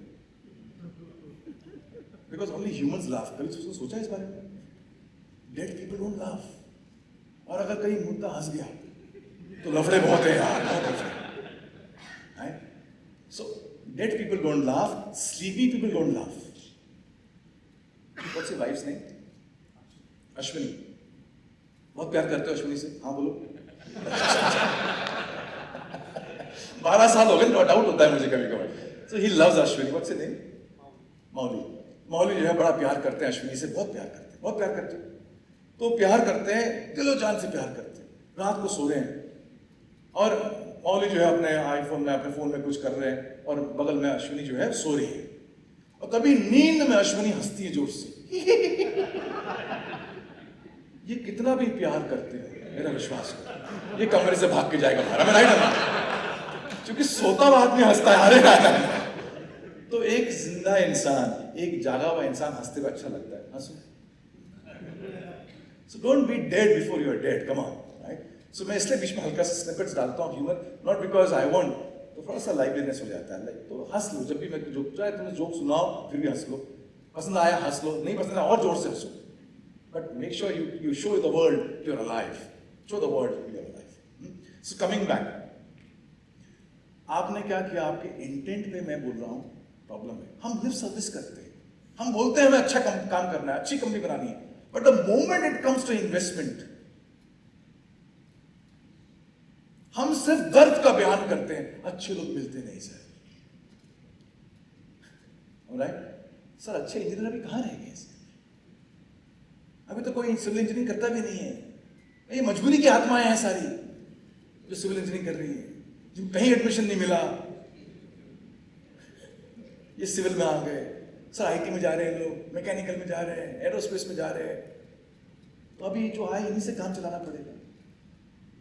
Speaker 3: बिकॉज ओनली ह्यूमंस लाफ। कभी तुमने सोचा इस बारे में? Dead people don't laugh. और अगर कहीं मुद्दा हंस गया तो लफड़े बहुत है यार, बहुत लफड़े। So dead people don't laugh, sleepy people don't laugh. What's your wife's name? Ashwini. बहुत प्यार करते हो अश्विनी से? हाँ बोलो। 12 साल हो गए, डाउट होता है मुझे कभी कभी। So he loves Ashwini. What's your name? Mouli. Mouli जो है बड़ा प्यार करते हैं अश्विनी से, बहुत प्यार करते हैं, बहुत प्यार करते हैं। तो प्यार करते हैं, दिलो जान से प्यार करते हैं। रात को सो रहे हैं और मौली जो है अपने आईफोन में, अपने फोन में कुछ कर रहे हैं और बगल में अश्विनी जो है सो रही है। और कभी नींद में अश्विनी हंसती है जोर से। ये कितना भी प्यार करते हैं, मेरा विश्वास करो, ये कमरे से भाग के जाएगा बाहर। मैं राइट ना? क्योंकि सोता हुआ आदमी हंसता है, अरे तो एक जिंदा इंसान, एक जागा हुआ इंसान हंसते हुए अच्छा लगता है। हंसो। So don't be dead before you are dead. Come on, right? So मैं इसलिए बीच में हल्का सा स्निपेट्स डालता हूँ humour, not because I want, तो थोड़ा सा लाइवलीनेस हो जाता है। लाइक तो हंस लो जब भी मैं जोक, चाहे तुम्हें जोक सुनाओ फिर भी हंस लो, पसंद आया हंस लो, नहीं पसंद आया और जोर से हंसो। But make sure you show the world you're alive. Show the world you're alive. So coming back, आपने क्या किया? आपके इंटेंट पे मैं बोल रहा हूँ प्रॉब्लम है। हम लिप सर्विस करते हैं, हम बोलते हैं हमें अच्छा काम करना है, अच्छी कंपनी बनानी है, but the moment it comes to investment, हम सिर्फ दर्द का बयान करते हैं, अच्छे लोग मिलते नहीं सर। राइट सर, अच्छे इंजीनियर अभी कहाँ रह गए? अभी तो कोई सिविल इंजीनियरिंग करता भी नहीं है। ये मजबूरी की आत्माएं हैं सारी जो सिविल इंजीनियरिंग कर रही है, जिनको कहीं एडमिशन नहीं मिला, ये सिविल में आ गए। सर आईटी में जा रहे हैं लोग, मैकेनिकल में जा रहे हैं, एरोस्पेस में जा रहे हैं, तो अभी जो आए इन्हीं से काम चलाना पड़ेगा।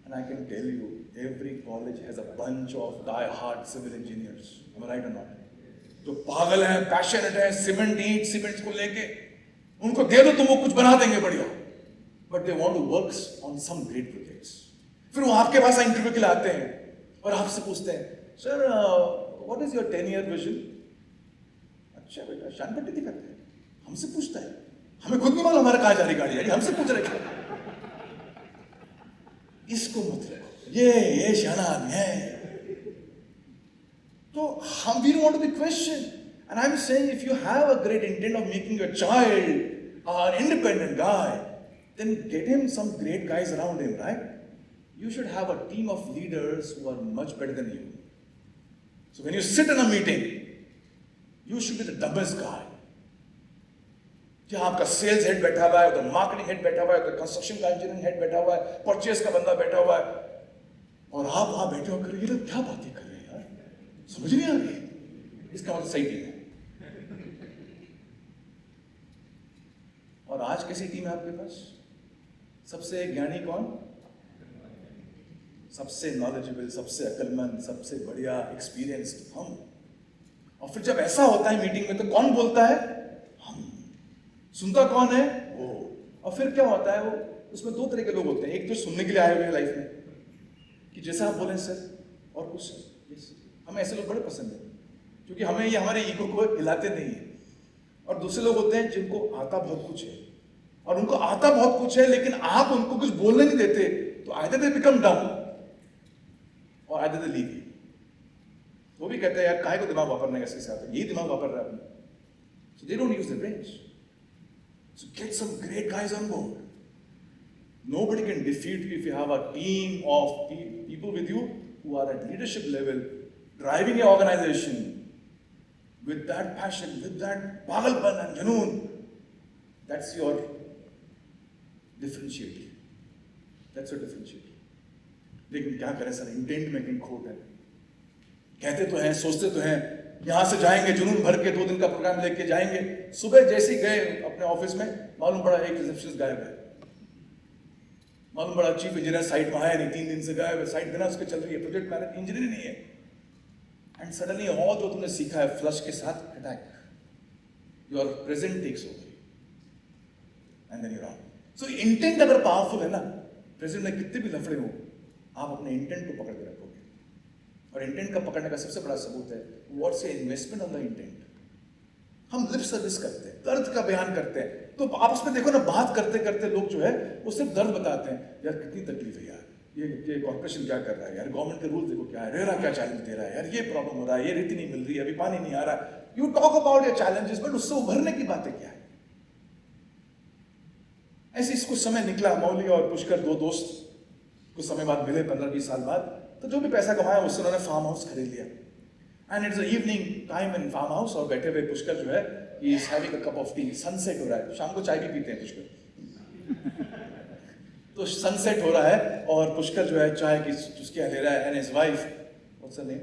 Speaker 3: And I can tell you, every college has a bunch of die hard civil engineers, right और नॉट? जो पागल हैं, पैशनेट हैं, सीमेंट को लेके उनको दे दो तो वो कुछ बना देंगे बढ़िया, but they want to work on some great projects. फिर वो आपके पास इंटरव्यू के लिए आते हैं और आपसे पूछते हैं, sir what is your 10 year vision? अच्छा बेटा, शान पट्टी दिखाते हैं, हमसे पूछता है, हमें खुद नहीं मालूम हमारा कहाँ जा रही गाड़ी है, हमसे पूछ रहे हैं। इसको मतलब ये शाना आदमी है। तो हम we want to be question, and I'm saying if you have a great intent of making your child an independent guy, then get him some great guys around him, right? You should have a team of leaders who are much better than you. So when you sit in a meeting, you should be the dumbest guy. जहाँ आपका sales head बैठा हुआ है, उधर marketing head बैठा हुआ है, उधर कंस्ट्रक्शन का इंजीनियरिंग हेड बैठा हुआ है, परचेस का बंदा बैठा हुआ है, और आप वहां बैठे होकर ये लोग क्या बातें कर रहे हैं यार, समझ नहीं आ रही। इसका मतलब सही टीम है। और आज कैसी टीम है आपके पास? सबसे ज्ञानी कौन? सबसे नॉलेजेबल, सबसे अक्लमंद, सबसे बढ़िया एक्सपीरियंस्ड हम। और फिर जब ऐसा होता है मीटिंग में तो कौन बोलता है? हम। सुनता कौन है? वो। और फिर क्या होता है? वो उसमें दो तरह के लोग होते हैं। एक तो सुनने के लिए आए हुए हैं लाइफ में कि जैसा आप बोलें सर, और कुछ सर। यस, हमें ऐसे लोग बड़े पसंद है क्योंकि हमें ये हमारे ईगो को हिलाते नहीं है। और दूसरे लोग होते हैं जिनको आता बहुत कुछ है, और उनको आता बहुत कुछ है लेकिन आप उनको कुछ बोलने नहीं देते, तो आइदर दे बिकम डम और आइदर दे लीव। वो भी कहते हैं यार काहे को दिमाग वापरने का, इसके साथ यही दिमाग वापर रहा है अपने। So they don't use their brains. So get some great guys on board. Nobody can defeat you if you have a team of people with you who are at leadership level, driving your organization with that passion, with that pagalpan and junoon. That's your differentiator. That's your differentiator. लेकिन क्या करें sir, intent में कहीं खोट है। कहते तो हैं, सोचते तो हैं, यहां से जाएंगे जुनून भर के 2 दिन का प्रोग्राम लेके जाएंगे। सुबह जैसे ही गए अपने ऑफिस में, मालूम पड़ा एक रिसेप्शनिस्ट गायब है। मालूम पड़ा चीफ इंजीनियर साइट में आया नहीं, 3 दिन से गायब है। साइट बिना उसके चल रही है, प्रोजेक्ट मैनेजर इंजीनियर नहीं है। एंड सडनली ऑल जो तुमने सीखा है फ्लश के साथ attack, your present takes over and then you run. So intent अगर पावरफुल है ना, प्रेजेंट में कितने भी लफड़े हो, आप अपने इंटेंट को पकड़ के रखोगे। और इंटेंट का पकड़ने का सबसे बड़ा सबूत है what's your investment on the intent. हम लिप सर्विस करते हैं, दर्द का बयान करते हैं, तो आपस में देखो ना, बात करते करते लोग जो है वो सिर्फ दर्द बताते हैं। यार कितनी तकलीफ है यार, ये कॉर्पोरेशन क्या कर रहा है यार, गवर्नमेंट के रूल देखो क्या है, रेरा क्या चैलेंज दे रहा है यार, ये प्रॉब्लम हो रहा है, ये रेती नहीं मिल रही है, अभी पानी नहीं आ रहा। You talk about your challenges, but उससे उभरने की बातें क्या है। ऐसे इसको समय निकला, मौली और पुष्कर 2 दोस्त कुछ समय बाद मिले, 15-20 साल बाद। तो जो भी पैसा कमाया उससे उन्होंने फार्म हाउस खरीद लिया। And it's evening time in farm house, और बैठे हुए पुष्कर जो है he is having a cup of tea. Sunset हो रहा है, शाम को चाय भी पीते हैं पुष्कर। तो सनसेट हो रहा है और पुष्कर जो है चाय की चुस्कियां ले रहा है। And his wife, what's her name?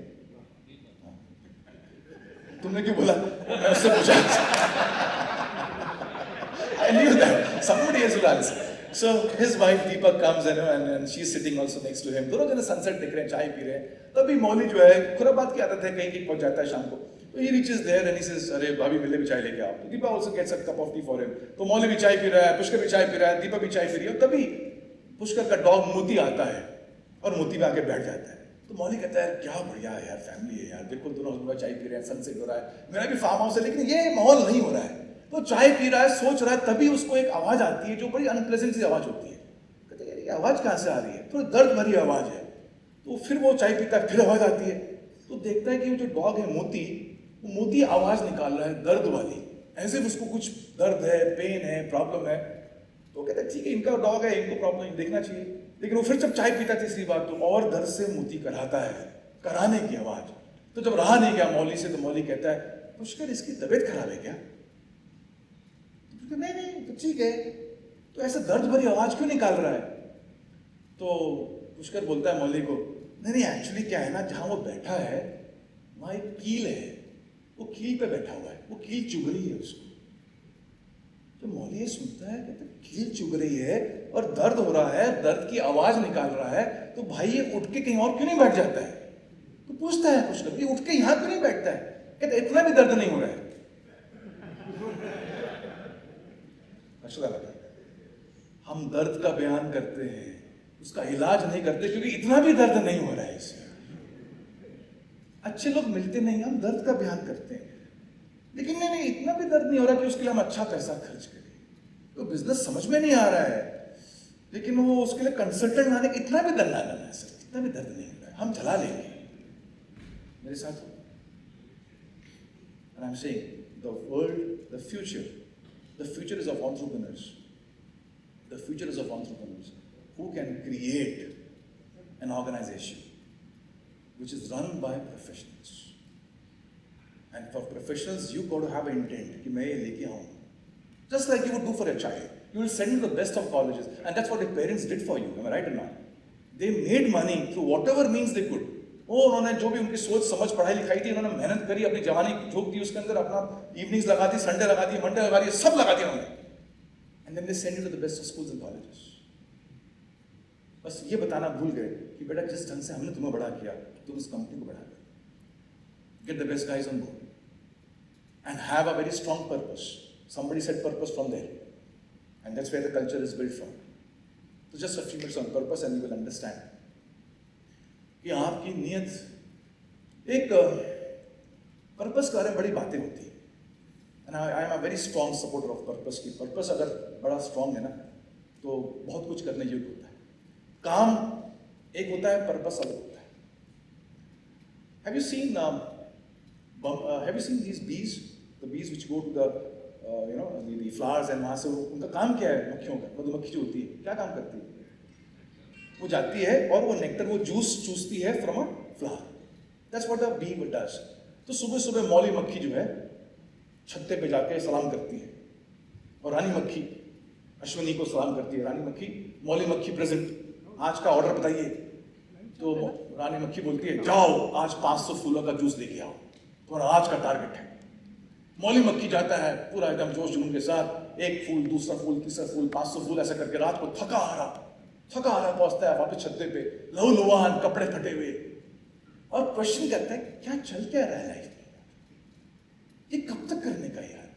Speaker 3: तुमने क्यों बोला? मैं उससे पूछा। I knew that somebody else will answer. So his wife Deepak comes and she's sitting also next to him. दोनों जने सनसेट देख रहे हैं, चाय पी रहे हैं। तभी मौली जो है खुराबात की आदत है, कहीं पहुंच जाता है शाम को। तो he reaches there and he says, अरे भाभी मिले भी चाय लेके आओ। Deepa also gets a cup of tea for him. तो मौली भी चाय पी रहा है, पुष्कर भी चाय पी रहा है, दीपा भी चाय पी रही है। तभी पुष्कर का डॉग मोती आता है और मोती में आके बैठ जाता है। तो मौली कहता है क्या बढ़िया है यार, फैमिली है यार, देखो दोनों हस्बैंड चाय पी रहे हैं, सनसेट हो रहा है, मेरा भी फार्म हाउस है, लेकिन ये माहौल नहीं हो रहा है। तो चाय पी रहा है, सोच रहा है, तभी उसको एक आवाज आती है जो बड़ी अनप्लेजेंट सी आवाज होती है। कहते हैं ये आवाज कहाँ से आ रही है? थोड़ी दर्द भरी आवाज है। तो फिर वो चाय पीता है, फिर आवाज आती है। तो देखता है कि वो जो डॉग है मोती, वो मोती आवाज निकाल रहा है दर्द वाली, ऐसे उसको कुछ दर्द है, पेन है, प्रॉब्लम है। तो कहता है ठीक है, इनका डॉग है, इनको प्रॉब्लम देखना चाहिए। लेकिन वो फिर जब चाय पीता तीसरी बार, तो और दर्द से मोती कराता है, कराने की आवाज। तो जब रहा नहीं गया मौली से, तो मौली कहता है पुष्कर इसकी तबीयत खराब है क्या? नहीं तो ठीक है, तो ऐसा दर्द भरी आवाज क्यों निकाल रहा है? तो पुष्कर बोलता है मौली को, नहीं एक्चुअली क्या है ना, जहां वो बैठा है वहां एक कील है, वो कील पे बैठा हुआ है, वो कील चुभ रही है उसको। तो मौली ये सुनता है, कहता है कील चुभ रही है और दर्द हो रहा है, दर्द की आवाज निकाल रहा है, तो भाई ये उठ के कहीं और क्यों नहीं बैठ जाता है? तो पूछता है पुष्कर, ये उठ के यहां क्यों नहीं बैठता है? कहता इतना भी दर्द नहीं हो रहा है। हम दर्द का बयान करते हैं, उसका इलाज नहीं करते, क्योंकि इतना भी दर्द नहीं हो रहा है इसमें। अच्छे लोग मिलते नहीं, हम दर्द का बयान करते हैं, लेकिन नहीं इतना भी दर्द नहीं हो रहा कि उसके लिए हम अच्छा पैसा खर्च करें। तो बिजनेस समझ में नहीं आ रहा है, लेकिन वो उसके लिए कंसल्टेंट लाने का इतना भी दर्द ना करना है सर, इतना भी दर्द नहीं हो रहा है, हम चला लेंगे। मेरे साथ and I'm saying the world, the future is of entrepreneurs. The future is of entrepreneurs who can create an organization which is run by professionals. And for professionals, you got to have an intent कि मैं ये लेके आऊँ. Just like you would do for a child. You will send him the best of colleges, and that's what your parents did for you. Am I right or not? they made money through whatever means they could. वो उन्होंने जो भी उनकी सोच समझ पढ़ाई लिखाई थी, उन्होंने मेहनत करी, अपनी जवानी झोंक दी उसके अंदर, अपना इवनिंग्स लगा दी, संडे लगा दी, मंडे लगा दी, सब लगा दिया उन्होंने. And then they send you to the best of schools and colleges. बस ये बताना भूल गए कि बेटा जिस ढंग से हमने तुम्हें बड़ा किया, तुम इस कंपनी को बढ़ा दो. Get the best guys on board and have a very strong purpose. Somebody said purpose from there, and that's where the culture is built from. So just a few minutes on purpose and you will understand कि आपकी नीयत एक purpose के बारे में बड़ी बातें होती है. And I am a very strong supporter of purpose की. पर्पस अगर बड़ा स्ट्रॉन्ग है ना तो बहुत कुछ करने योग्य होता है. काम एक होता है, पर्पस अलग होता है. Have you seen these bees? The bees which go to the flowers and वहाँ से उनका काम क्या है? मक्खियों का, मधुमक्खी जो होती है क्या काम करती है? वो जाती है और वो नेक्टर, वो जूस चूसती है from a flower. That's what a bee does. तो सुबह सुबह मौली मक्खी जो है छत्ते पे जाके सलाम करती है और रानी मक्खी अश्विनी को सलाम करती है. रानी मक्खी, मौली मक्खी प्रेजेंट, आज का ऑर्डर बताइए. तो रानी मक्खी बोलती है जाओ आज 500 फूलों का जूस लेके आओ, तुम्हारा आज का टारगेट है. मौली मक्खी जाता है पूरा एकदम जोश जुनून के साथ, एक फूल, दूसरा फूल, तीसरा फूल, 500 फूल ऐसा करके रात को थका आ रहा पहुंचता है वापस छत्ते पे, लहूलुहान, कपड़े फटे हुए, और क्वेश्चन करता है क्या चल क्या रहा है लाइफ में, ये कब तक करने का यार,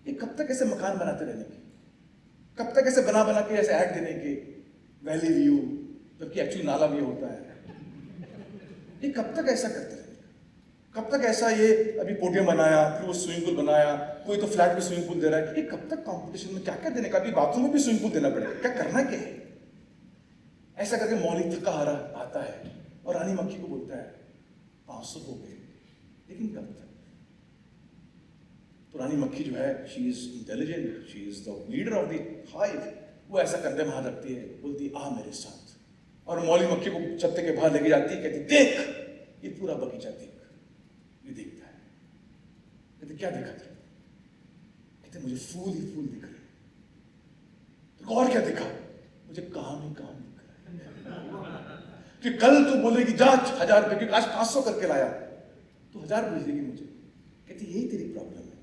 Speaker 3: ये कब तक ऐसे मकान बनाते रहने के, कब तक ऐसे बना बना के ऐसे ऐड देने के, वैली व्यू, जबकि एक्चुअली नाला व्यू होता है. ये कब तक ऐसा करते रहेंगे? कब तक ऐसा, ये अभी पोडियम बनाया, फिर वो स्विमिंग पूल बनाया, कोई तो फ्लैट में स्विमिंग पूल दे रहा है. ये कब तक कंपटीशन में क्या क्या देने का, अभी बाथरूम में भी स्विमिंग पूल देना पड़ेगा, क्या करना क्या है? ऐसा करके मौली थका हारा आता है और रानी मक्खी को बोलता है 500 हो गए, लेकिन कब तक? तो रानी मक्खी जो है, she is intelligent, she is the leader of the hive. वो ऐसा कंधे में हाथ रखती है, बोलती आ मेरे साथ, और मौली मक्खी को छत्ते के बाहर लेके जाती है, कहती देख ये पूरा बगीचा देख. ये देखता है, कहते क्या देखा था? कहते मुझे फूल ही फूल दिख रहे. तो और क्या दिखा? मुझे काम ही काम दिख रहा है. कि कल तू बोलेगी जा 1000 रुपए, क्योंकि आज 500 करके लाया तो 1000 भेजेगी मुझे. कहती यही तेरी प्रॉब्लम है,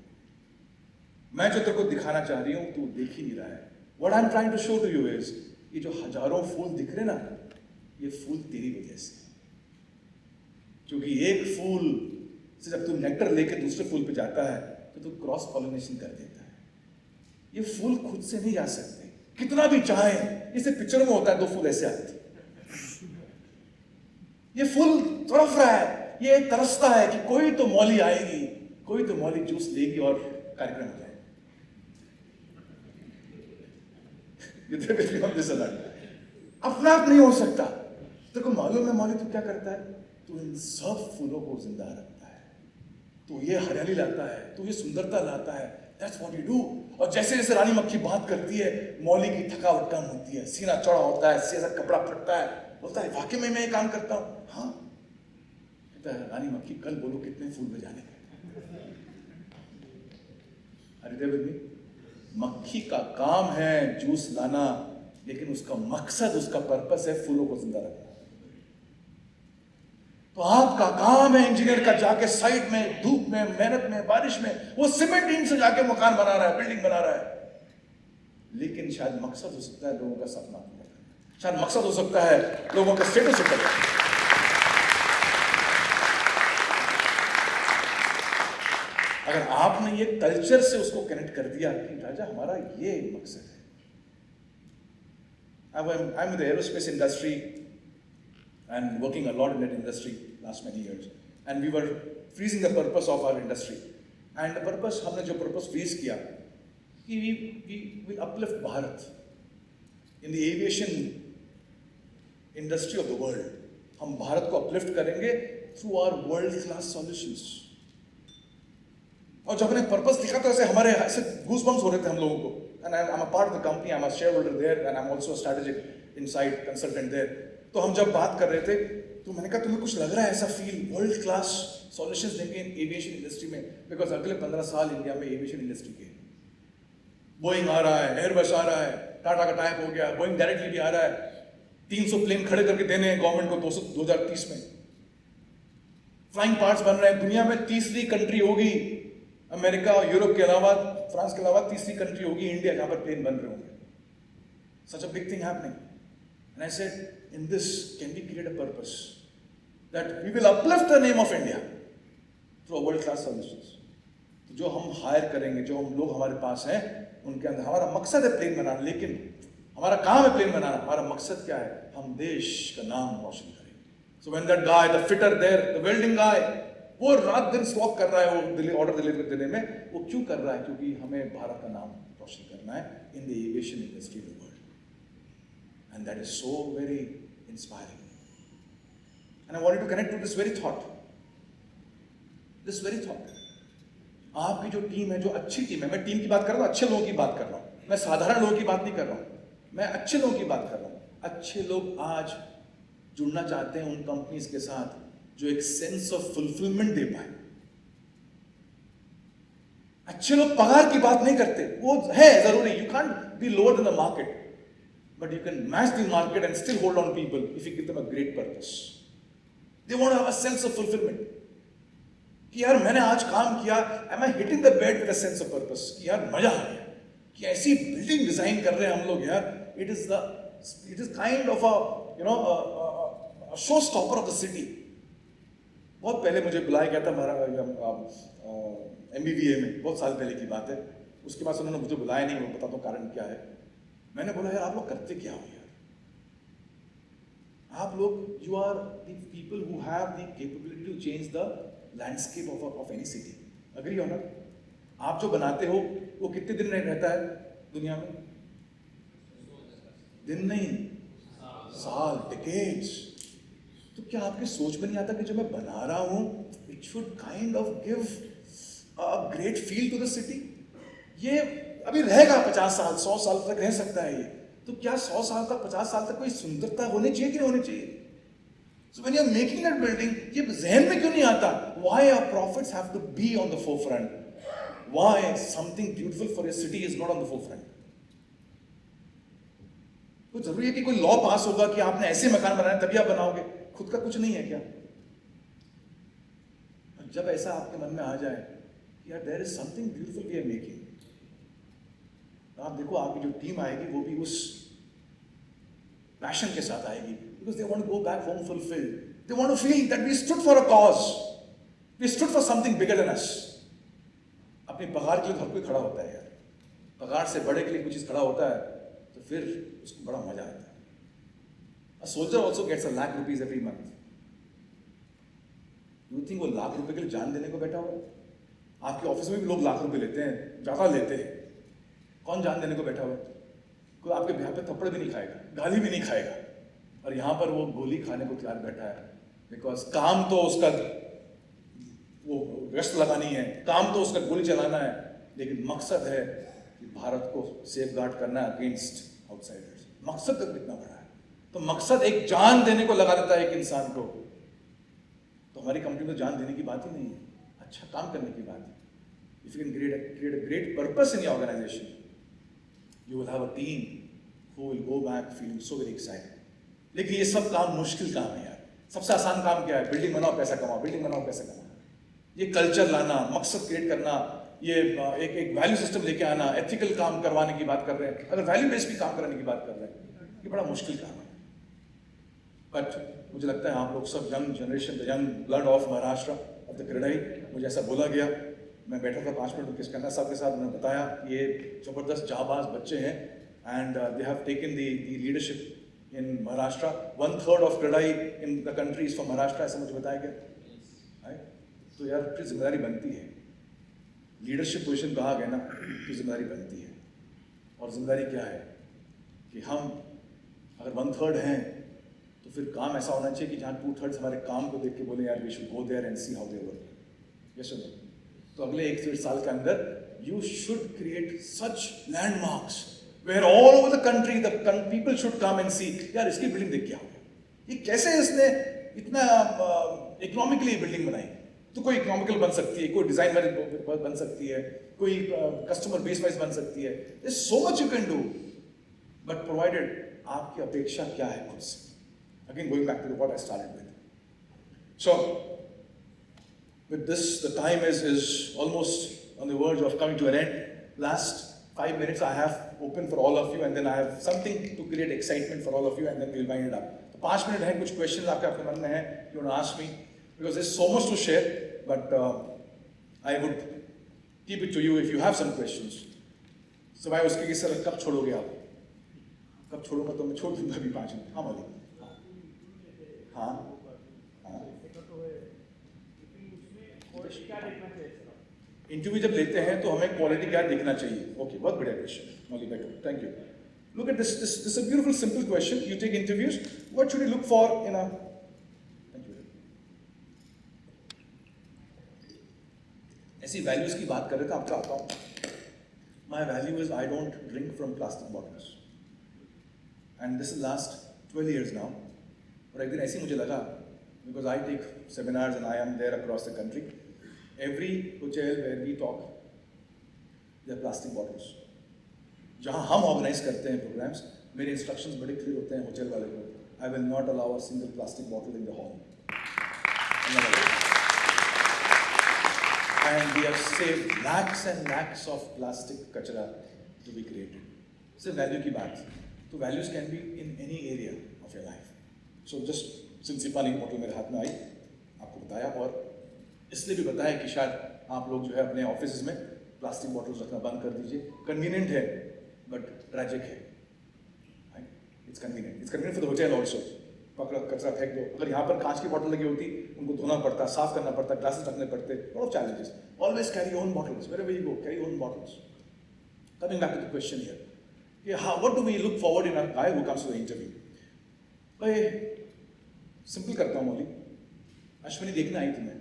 Speaker 3: मैं जो तेरे को दिखाना चाह रही हूं तू देख ही नहीं रहा है. What I am trying to show to you is, ये जो हजारों फूल दिख रहे ना, ये फूल तेरी वजह से, क्योंकि एक फूल से जब तू नेक्टर लेके दूसरे फूल पे जाता है तो तू क्रॉस पॉलिनेशन कर देता है. ये फूल खुद से नहीं जा सकते, कितना भी चाहे. इसे पिक्चर में होता है, 2 फूल ऐसे आते, ये फूल तड़फ रहा है, ये तरसता है कि कोई तो मौली आएगी, कोई तो मौली जूस लेगी और कार्यक्रम हो जाएगा. अपना आप नहीं हो सकता. तेरे को मालूम है मौली तू क्या करता है? तू इन सब फूलों को जिंदा रखता है, तू ये हरियाली लाता है, तू ये सुंदरता लाता है. That's what you do. और जैसे जैसे रानी मक्खी बात करती है, मौली की थकावट कम होती है, सीना चौड़ा होता है, सीधा कपड़ा फटता है, बोलता है वाकई में मैं ये काम करता हूँ. हाँ, कहता है रानी मक्खी कल बोलो कितने फूल बजाने का. अरे विद मक्खी का काम है जूस लाना, लेकिन उसका मकसद, उसका पर्पस है फूलों को जिंदा रखना. तो आपका काम है इंजीनियर का जाके साइड में, धूप में, मेहनत में, बारिश में, वो सीमेंट ईंट से जाके मकान बना रहा है, बिल्डिंग बना रहा है. लेकिन शायद मकसद हो सकता है लोगों का सपना पूरा करना, शायद मकसद हो सकता है लोगों का स्टेटस ऊपर करना. अगर आपने ये कल्चर से उसको कनेक्ट कर दिया कि राजा हमारा ये मकसद है. I'm in the aerospace industry and working a lot in that industry last many years, and we were freezing the purpose of our industry. And the purpose, हमने जो purpose freeze किया कि we will uplift Bharat in the aviation industry of the world. हम भारत को uplift करेंगे through our world class solutions. और जब हमने पर्पस लिखा तो ऐसे हमारे ऐसे गूज़बम्स हो रहे थे हम लोगों को. And I'm a part of the company, I'm a shareholder there, and I'm also a strategic insight consultant there. तो हम जब बात कर रहे थे तो मैंने कहा तुम्हें कुछ लग रहा है ऐसा फील वर्ल्ड क्लास सॉल्यूशंस देंगे एविएशन इंडस्ट्री में? बिकॉज अगले 15 साल इंडिया में एविएशन इंडस्ट्री के, बोइंग आ रहा है, एयरबस आ रहा है, टाटा का टाइप हो गया, बोइंग डायरेक्टली भी आ रहा है. 300 प्लेन खड़े करके देने हैं गवर्नमेंट को 2030 में। फ्लाइंग पार्ट्स बन रहे हैं, दुनिया में तीसरी कंट्री होगी, अमेरिका और यूरोप के अलावा, फ्रांस के अलावा तीसरी कंट्री होगी इंडिया जहां पर प्लेन बन रहे होंगे। Such a big thing happening. And I said, in this, can we create a purpose that we will uplift the name of India through world-class services? तो जो हम हायर करेंगे, जो हम लोग हमारे पास हैं, उनके अंदर हमारा मकसद है प्लेन बनाना, लेकिन हमारा काम है प्लेन बनाना, हमारा मकसद क्या है? हम देश का नाम रोशन करेंगे। So when that guy, the fitter there, the welding guy, वो रात दिन स्लॉग कर रहा है, वो ऑर्डर डिलीवर देने में, वो क्यों कर रहा है? क्योंकि हमें भारत का नाम रोशन करना है in the aviation industry of the world. And that is so very inspiring. And I wanted to connect to this very thought. This very thought. आपकी जो टीम है, जो अच्छी टीम है, मैं टीम की बात कर रहा हूँ, अच्छे लोगों की बात कर रहा हूँ, मैं साधारण लोगों की बात नहीं कर रहा हूँ, मैं अच्छे लोगों की बात कर रहा हूँ। अच्छे लोग आज जुड़ना चाहते हैं उन कंपनीज के साथ जो एक सेंस ऑफ फुलफिलमेंट दे पाए। अच्छे लोग पगार की बात नहीं करते, वो है जरूरी, you can't be lower than the market, but you can match the market and still hold on people if you give them a great purpose. They want to have a sense of fulfillment. कि यार मैंने आज काम किया, am I hitting the bed with a sense of purpose? कि यार मजा आ गया, कि ऐसी बिल्डिंग डिजाइन कर रहे हैं हम लोग यार, it is kind of a showstopper of the city. बहुत पहले मुझे बुलाया गया था हमारा MBBA में, बहुत साल पहले की बात है। उसके बाद उन्होंने मुझे बुलाया नहीं, मैं बताता हूँ कारण क्या है। मैंने बोला यार आप लोग करते क्या हो यार? आप लोग, you are the people who have the capability to change the landscape of any city. Agree or not? आप जो बनाते हो वो कितने दिन रहता है दुनिया में? दिन नहीं, साल, decades. तो क्या आपके सोच में नहीं आता कि जो मैं बना रहा हूं, it should kind of give a great feel to the city? ये अभी रहेगा 50 साल, 100 साल तक रह सकता है ये, तो क्या 100 साल तक, 50 साल तक कोई सुंदरता होनी चाहिए कि नहीं होनी चाहिए? So when you're making that building, ये जहन में क्यों नहीं आता? Why our profits have to be on the forefront? Why something beautiful for a city is not on the forefront? तो जरूरी है कि कोई लॉ पास होगा कि आपने ऐसे मकान बनाए तभी आप बनाओगे, खुद का कुछ नहीं है क्या? जब ऐसा आपके मन में आ जाए यार there is something beautiful we are making, आप देखो आपकी जो टीम आएगी वो भी उस पैशन के साथ आएगी, because they want to go back home fulfilled. They want to feel that we stood for a cause, we stood for something bigger than us. अपनी पगार के लिए हर कोई खड़ा होता है यार, पगार से बड़े के लिए कुछ चीज खड़ा होता है तो फिर उसको बड़ा मजा आता है। A soldier also gets ₹1 lakh every month. You think वो ₹1 lakh के लिए जान देने को बैठा हुआ है? आपके ऑफिस में भी लोग ₹1 lakh लेते हैं, ज्यादा लेते हैं। कौन जान देने को बैठा हुआ है? कोई आपके ब्याह पे थप्पड़ भी नहीं खाएगा, गाली भी नहीं खाएगा, और यहाँ पर वो गोली खाने को तैयार बैठा है, बिकॉज काम तो उसका वो गश्त लगानी है, काम तो उसका गोली चलाना है, लेकिन मकसद है कि भारत को सेफ गार्ड करना है अगेंस्ट आउटसाइडर्स। मकसद तक कितना बड़ा है, तो मकसद एक जान देने को लगा देता है एक इंसान को। तो हमारी कंपनी में जान देने की बात ही नहीं है, अच्छा काम करने की बात है। If you can create a great purpose in your organization, you will have a team who will go back feeling so very excited. लेकिन ये सब काम मुश्किल काम है यार। सबसे आसान काम क्या है? बिल्डिंग बनाओ पैसा कमाओ, बिल्डिंग बनाओ पैसा कमाओ। ये कल्चर लाना, मकसद क्रिएट करना, ये एक वैल्यू सिस्टम लेके आना, एथिकल काम करवाने की बात कर रहे हैं, अगर वैल्यू बेस्ड भी काम कराने की बात कर रहे हैं, ये बड़ा मुश्किल काम है। बट मुझे लगता है आप लोग सब young generation, the young blood of Maharashtra, of the CREDAI, मुझे ऐसा बोला गया, मैं बैठा था 5 मिनट उनके स्कंदर साहब के साथ, उन्होंने बताया ये जबरदस्त जाबाज बच्चे हैं and they have taken the leadership in Maharashtra, 1/3 of CREDAI in the country is from Maharashtra, ऐसा मुझे बताया गया। तो यार फिर जिम्मेदारी बनती है, लीडरशिप पोजीशन कहा गया ना, तो जिम्मेदारी बनती है। और जिम्मेदारी क्या है कि हम अगर 1/3 हैं तो फिर काम ऐसा होना चाहिए कि जहाँ 2/3 हमारे काम को देख के बोले यार we should go there and see how they work. Yes sir. तो अगले 1 साल के अंदर you should create such landmarks where all over the country the people should come and see यार इसकी बिल्डिंग देख के आओ, ये कैसे इसने इतना इकोनॉमिकली बिल्डिंग बनाई। तो कोई इकोनॉमिकल बन सकती है, कोई डिजाइन बन सकती है, कोई कस्टमर बेस वाइज बन सकती है, there's so much you can do, but provided आपकी अपेक्षा क्या है खुद से? Again, going back to what I started with. So, with this, the time is almost on the verge of coming to an end. Last 5 minutes I have open for all of you, and then I have something to create excitement for all of you, and then we'll wind it up. तो 5 minute हैं, कुछ questions आपके मन में हैं, you want to ask me, because there's so much to share, but I would keep it to you if you have some questions. सिवाय उसके कि सर कब छोड़ोगे आप? कब छोड़ूंगा तो मैं छोड़ दूंगा अभी 5 मिनट. हाँ मालिक. हाँ हाँ. इंटरव्यू जब लेते हैं तो हमें क्वालिटी क्या दिखना चाहिए? ओके, बहुत बढ़िया क्वेश्चन मौली बेटो, thank you. Look at this is a beautiful simple question. You take interviews, what should you look for in a, thank you. ऐसी वैल्यूज की बात कर रहे थे, आपको आता हूँ. My value is I don't drink from plastic bottles, and this is last 12 years now. और एक दिन ऐसे मुझे लगा, because I take seminars and I am there across the country. Every hotel where we talk there plastic bottles. जहाँ हम organise करते हैं प्रोग्राम्स, मेरे इंस्ट्रक्शंस बड़े क्लियर होते हैं होटल वाले को. I will not allow a single plastic bottle in the hall. And we have saved lakhs and lakhs of plastic कचरा to be created. सिर्फ वैल्यू की बात. तो values can be in any area of your life. So just since पानी bottle मेरे हाथ में आई, आपको बताया, और इसलिए भी बताया कि शायद आप लोग जो है अपने ऑफिस में प्लास्टिक बॉटल्स रखना बंद कर दीजिए. कन्वीनियंट है बट ट्रैजिक है. It's convenient for the hotel also. पकड़ा कचरा फेंक दो. अगर यहाँ पर कांच की बॉटल लगी होती, उनको धोना पड़ता, साफ करना पड़ता, ग्लासेस रखने पड़ते. Lot of challenges. Always carry own bottles wherever you go. Carry own bottles. Coming back to the question here. What do we look forward in a guy who comes to the interview? भाई simple करता हूँ मौली. अश्विनी देखने आई थी मैं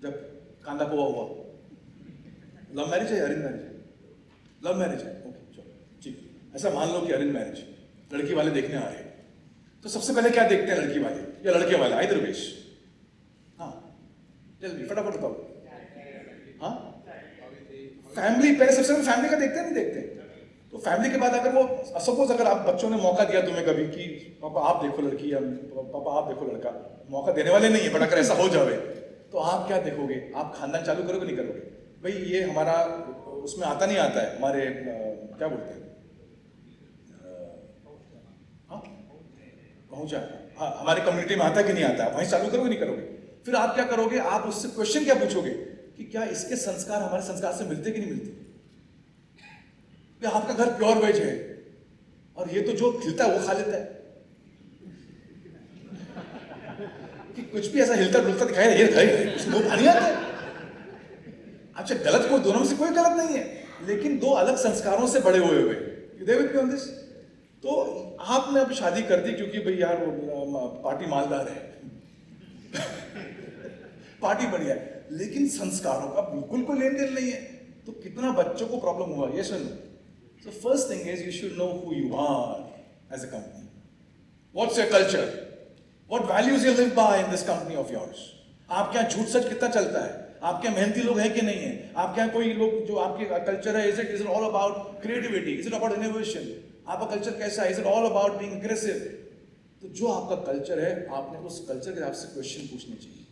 Speaker 3: जब कांदा पोहा हुआ. Love marriage है या अरेंज मैरिज है? लव मैरिज है. ओके चलो ठीक. ऐसा मान लो कि अरेंज मैरिज, लड़की वाले देखने आ रहे हैं, तो सबसे पहले क्या देखते हैं, लड़की वाले या लड़के वाले? आइदर वेश. हाँ जल्दी फटाफट बताओ. हाँ फैमिली पहले, सबसे पहले फैमिली का देखते हैं, नहीं देखते? तो फैमिली के बाद अगर वो सपोज अगर आप बच्चों ने मौका दिया तुम्हें कभी कि पापा आप देखो लड़की या पापा आप देखो लड़का, मौका देने वाले नहीं है, बट अगर ऐसा हो जाए तो आप क्या देखोगे? आप खानदान चालू करोगे नहीं करोगे? भाई ये हमारा उसमें आता नहीं आता है, हमारे क्या बोलते हैं, हाँ पहुंचा, हाँ हमारे कम्युनिटी में आता कि नहीं आता, वहीं चालू करोगे नहीं करोगे? फिर आप क्या करोगे? आप उससे क्वेश्चन क्या पूछोगे कि क्या इसके संस्कार हमारे संस्कार से मिलते कि नहीं मिलते? आपका घर प्योर वेज है और ये तो जो खिलता है वो खा लेता है, कि कुछ भी ऐसा हिलता डुलता दिखाई ये वो पानी आता है. अच्छा गलत को दोनों में से कोई गलत नहीं है, लेकिन दो अलग संस्कारों से बड़े हुए हुए. You they with me on this. तो आपने अब शादी कर दी क्योंकि भाई यार वो पार्टी मालदार है पार्टी बढ़िया है, लेकिन संस्कारों का बिल्कुल कोई लेन देन नहीं है. तो कितना बच्चों को प्रॉब्लम हुआ ये सुनो. So first thing is you should know who you are as a company. What's your culture? What values you live by in this company of yours? आपके यहाँ झूठ सच कितना चलता है? आपके यहाँ मेहनती लोग हैं कि नहीं है? आपके यहाँ कोई लोग जो आपके कल्चर है, is it all about creativity? Is it about innovation? आपका कल्चर कैसा है? Is it all about being aggressive? तो जो आपका कल्चर है, आपने उस कल्चर के हिसाब से क्वेश्चन पूछने चाहिए,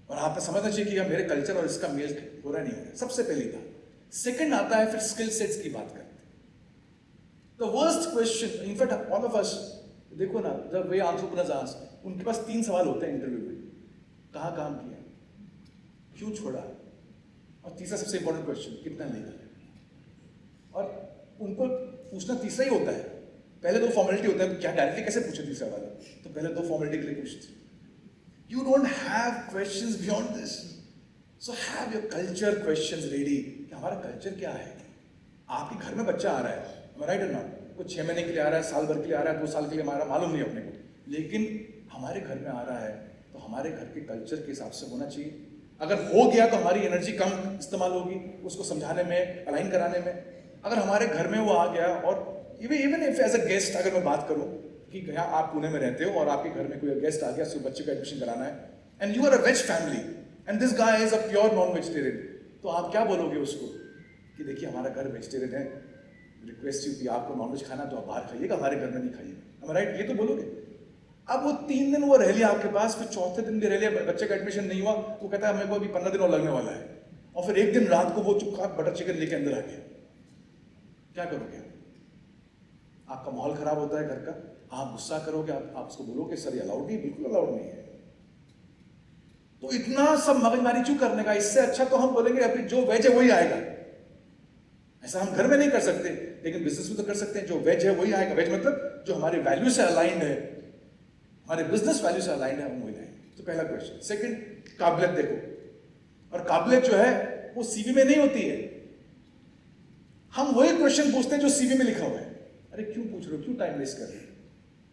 Speaker 3: और आपने समझना चाहिए कि मेरे कल्चर और इसका मेल हो रहा नहीं हो रहा. सबसे पहली बात. सेकंड आता है फिर स्किल सेट्स की बात करते हैं. The worst question, in fact all of us, देखो ना, जब वे एंटरप्रेन्योर्स आस्क, उनके पास 3 सवाल होते हैं इंटरव्यू में. कहाँ काम किया, क्यों छोड़ा, और तीसरा सबसे इंपॉर्टेंट क्वेश्चन, कितना लीगल है. और उनको पूछना तीसरा ही होता है. पहले 2 फॉर्मेलिटी होता है, क्या डायरेक्टली कैसे पूछे तीसरा वाला, तो पहले 2 फॉर्मेलिटी के लिए पूछते. You don't have questions beyond this. So have your culture questions ready. कि हमारा कल्चर क्या है? आपके घर में बच्चा आ रहा है, राइट और नॉट? कुछ 6 महीने के लिए आ रहा है, साल भर के लिए आ रहा है, 2 साल के लिए हमारा मालूम नहीं अपने को, लेकिन हमारे घर में आ रहा है तो हमारे घर के कल्चर के हिसाब से होना चाहिए. अगर हो गया तो हमारी एनर्जी कम इस्तेमाल होगी उसको समझाने में, अलाइन कराने में. अगर हमारे घर में वो आ गया, और even if as a guest अगर मैं बात करूँ कि यहाँ आप पुणे में रहते हो और आपके घर में कोई गेस्ट आ गया, उसके बच्चे का एडमिशन कराना है, and you are a veg family and this guy is a pure non vegetarian, तो आप क्या बोलोगे उसको कि देखिए हमारा घर वेजिटेरियन है, रिक्वेस्ट यू कि आपको नॉनवेज खाना तो आप बाहर खाइएगा, हमारे घर में नहीं खाइएगा, हम राइट, ये तो बोलोगे। अब वो 3 दिन वो रह लिया आपके पास, फिर चौथे दिन भी रह लिया, बच्चे का एडमिशन नहीं हुआ, वो कहता है मेरे को अभी 15 दिन और लगने वाला है, और फिर एक दिन रात को वो चुपका बटर चिकन लेके अंदर आ गया, क्या करोगे? आपका माहौल खराब होता है घर का, आप गुस्सा करोगे, आप उसको बोलोगे सर ये अलाउड नहीं, बिल्कुल अलाउड नहीं है। तो इतना सब मगजमारी क्यों करने का? इससे अच्छा तो हम बोलेंगे अभी जो वेज है वही आएगा। ऐसा हम घर में नहीं कर सकते, लेकिन बिजनेस में तो कर सकते हैं, जो वेज है वही आएगा। वेज मतलब जो हमारे वैल्यू से अलाइंड है, हमारे बिजनेस वैल्यू से अलाइंड है, हम वही लाएंगे। तो पहला क्वेश्चन। सेकंड, काबिलियत देखो, और काबिलियत जो है वो सीवी में नहीं होती है। हम वही क्वेश्चन पूछते हैं जो सीवी में लिखा हुआ है। अरे क्यों पूछ रहे हो, क्यों टाइम वेस्ट कर रहे हो?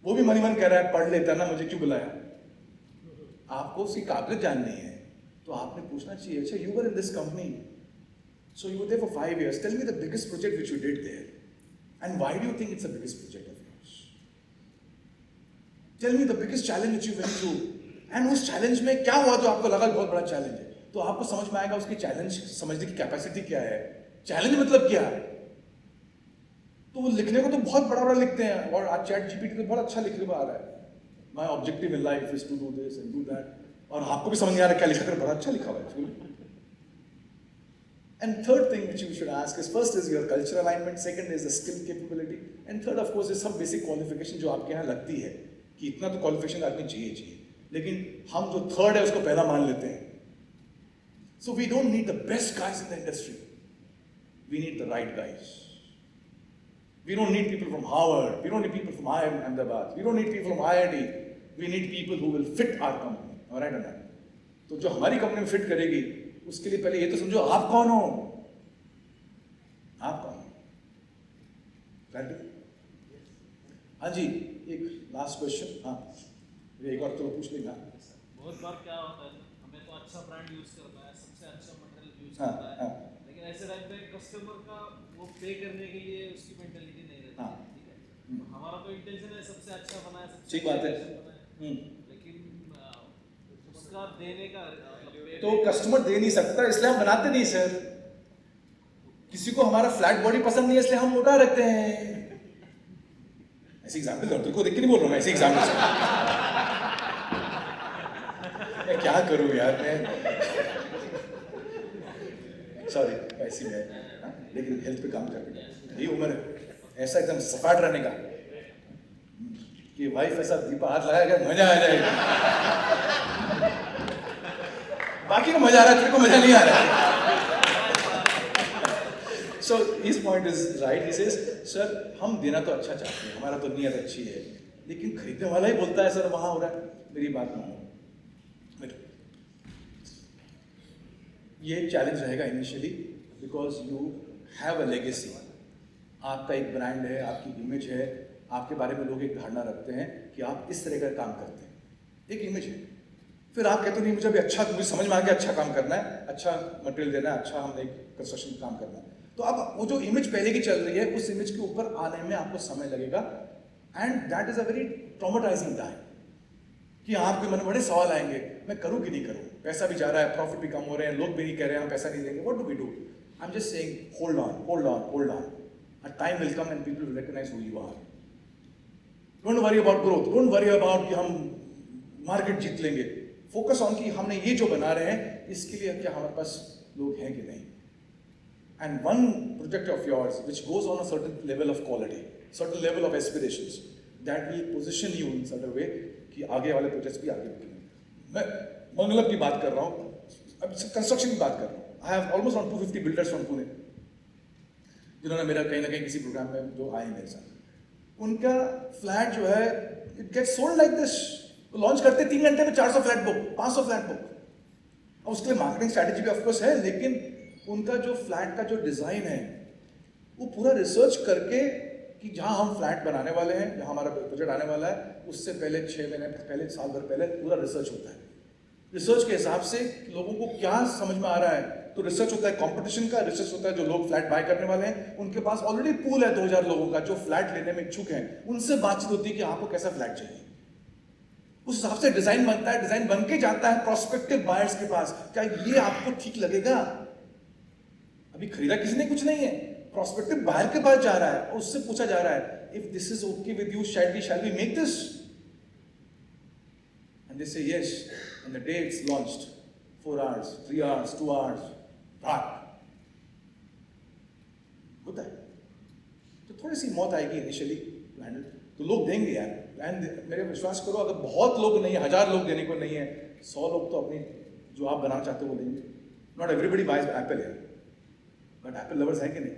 Speaker 3: वो भी मन कह रहा है पढ़ लेता ना, मुझे क्यों बुलाया? आपको उसकी काबिलियत जाननी है तो आपने पूछना चाहिए, अच्छा you were in this company, so you were there for 5 years, tell me the biggest project which you did there, and why do you think it's the biggest project of yours? Tell me the biggest challenge which you went through, and उस challenge में क्या हुआ जो आपको लगा बहुत बड़ा challenge है? तो आपको समझ में आएगा उसकी challenge समझने की कैपेसिटी क्या है, challenge मतलब क्या है। तो वो लिखने को तो बहुत बड़ा बड़ा लिखते हैं, और आज चैट जीपीटी तो बहुत अच्छा लिखने को आ रहा है, my objective in life is to do this and do that, और आपको भी समझ नहीं आ रहा क्या लिखा कर, बड़ा अच्छा लिखा हुआ है। And third thing which you should ask is, first is your cultural alignment, second is the skill capability, and third of course is some basic qualification जो आपके यहाँ लगती है कि इतना तो qualification आदमी चाहिए, लेकिन हम जो third है उसको पहला मान लेते हैं। So we don't need the best guys in the industry, we need the right guys. We don't need people from Harvard, we don't need people from IIM Ahmedabad, we don't need people from IIT, we need people who will fit our company, all right or not? तो जो हमारी company में fit करेगी उसके लिए पहले ये तो समझो आप कौन हो, आप कौन हो। हाँ जी, एक लास्ट क्वेश्चन। हाँ एक और तो पूछ लेना।
Speaker 4: बहुत बार क्या होता है, हमें तो अच्छा ब्रांड यूज करना है, सबसे अच्छा मटेरियल यूज
Speaker 3: हाँ,
Speaker 4: करना है,
Speaker 3: हाँ।
Speaker 4: लेकिन ऐसे टाइम पे कस्टमर का वो पे करने के लिए उसकी मेंटालिटी नहीं रहती।
Speaker 3: हाँ।
Speaker 4: ठीक है, तो हमारा तो इंटेंशन है सबसे अच्छा बनाए, सबसे
Speaker 3: ठीक बात है।
Speaker 4: अच्छा बनाए, लेकिन उसका देने का मतलब
Speaker 3: तो कस्टमर दे नहीं सकता इसलिए हम बनाते नहीं सर। किसी को हमारा फ्लैट बॉडी पसंद नहीं है इसलिए हम मोटा रखते हैं। ऐसे एग्जाम्पल तेरे को देख के नहीं बोल रहा हूँ मैं, ऐसे एग्जाम्पल मैं क्या करूँ यार, मैं सॉरी ऐसी में, लेकिन हेल्थ पे काम करने का यही उम्र है, ऐसा एकदम सपाट रहने का कि वाइफ ऐसा दीपा हाथ लगाएगा मजा आ जाएगा। बाकी को मजा आ रहा है, तेरे को मजा नहीं आ रहा है। So his point is right. He says, sir, हम देना तो अच्छा चाहते हैं, हमारा तो नीयत अच्छी है, लेकिन खरीदने वाला ही बोलता है सर वहाँ हो रहा है। मेरी बात मानो, ये चैलेंज रहेगा initially, because you have a legacy. आपका एक ब्रांड है, आपकी इमेज है, आपके बारे में लोग एक धारणा रखते हैं कि आप इस तरह का काम करते हैं, एक इमेज है। फिर आप कहते हो नहीं मुझे अभी अच्छा, मुझे समझ में आ गया अच्छा काम करना है, अच्छा मटेरियल देना है, अच्छा हमने कंस्ट्रक्शन काम करना है। तो अब वो जो इमेज पहले की चल रही है उस इमेज के ऊपर आने में आपको समय लगेगा, and that is a very traumatising time कि आपके मन में बड़े सवाल आएंगे, मैं करूँ कि नहीं करूँ, पैसा भी जा रहा है, प्रॉफिट भी कम हो रहे हैं, लोग भी नहीं कह रहे हैं हम पैसा नहीं देंगे, what do we do? I am just saying hold on, hold on, hold on, a time will come and people will recognise who you are. Don't worry about growth, don't worry about कि हम market जीत लेंगे, focus on कि हमने ये जो बना रहे हैं इसके लिए क्या हमारे पास लोग हैं कि नहीं। And one project of yours which goes on a certain level of quality, certain level of aspirations, that will position you in such a way कि आगे वाले प्रोजेक्ट्स भी आगे बढ़ेंगे। मैं मंगलम की बात कर रहा हूँ, अब कंस्ट्रक्शन की बात कर रहा हूँ। I have almost around 250 builders from Pune, जिन्होंने मेरा कहीं ना कहीं किसी प्रोग्राम में जो आए मेरे साथ, उनका फ्लैट जो है it gets sold like this, तो लॉन्च करते 3 घंटे में 400 फ्लैट बुक, 500 फ्लैट बुक। अब उसके लिए मार्केटिंग स्ट्रैटेजी भी ऑफकोर्स है, लेकिन उनका जो फ्लैट का जो डिज़ाइन है वो पूरा रिसर्च करके कि जहाँ हम फ्लैट बनाने वाले हैं, जहाँ हमारा प्रोजेक्ट आने वाला है, उससे पहले 6 महीने पहले, साल भर पहले पूरा रिसर्च होता है। रिसर्च के हिसाब से लोगों को क्या समझ में आ रहा है, तो रिसर्च होता है कंपटीशन का, रिसर्च होता है जो लोग फ्लैट बाय करने वाले हैं, उनके पास ऑलरेडी पूल है 2000 लोगों का जो फ्लैट लेने में इच्छुक हैं, उनसे बातचीत होती है कि आपको कैसा फ्लैट चाहिए। उस हिसाब से डिज़ाइन बनता है, डिज़ाइन बन के जाता है प्रोस्पेक्टिव बायर्स के पास, क्या ये आपको ठीक लगेगा? अभी खरीदा किसी ने कुछ नहीं है, प्रोस्पेक्टिव बाहर के पास जा रहा है और उससे पूछा जा रहा है, if this is okay with you, shall we make this? And they say yes, and the day it's launched, 4 hours, 3 hours, 2 hours, भाग होता है। तो थोड़ी सी मौत आएगी इनिशियली टू हैंडल, तो लोग देंगे यार। एंड मेरे विश्वास करो, अगर बहुत लोग नहीं है, 1000 लोग देने को नहीं है, 100 लोग तो अपनी जो आप बनाना चाहते हो वो देंगे। नॉट एवरीबडी बाइज एप्पल है, बट एप्पल लवर्स हैं कि नहीं?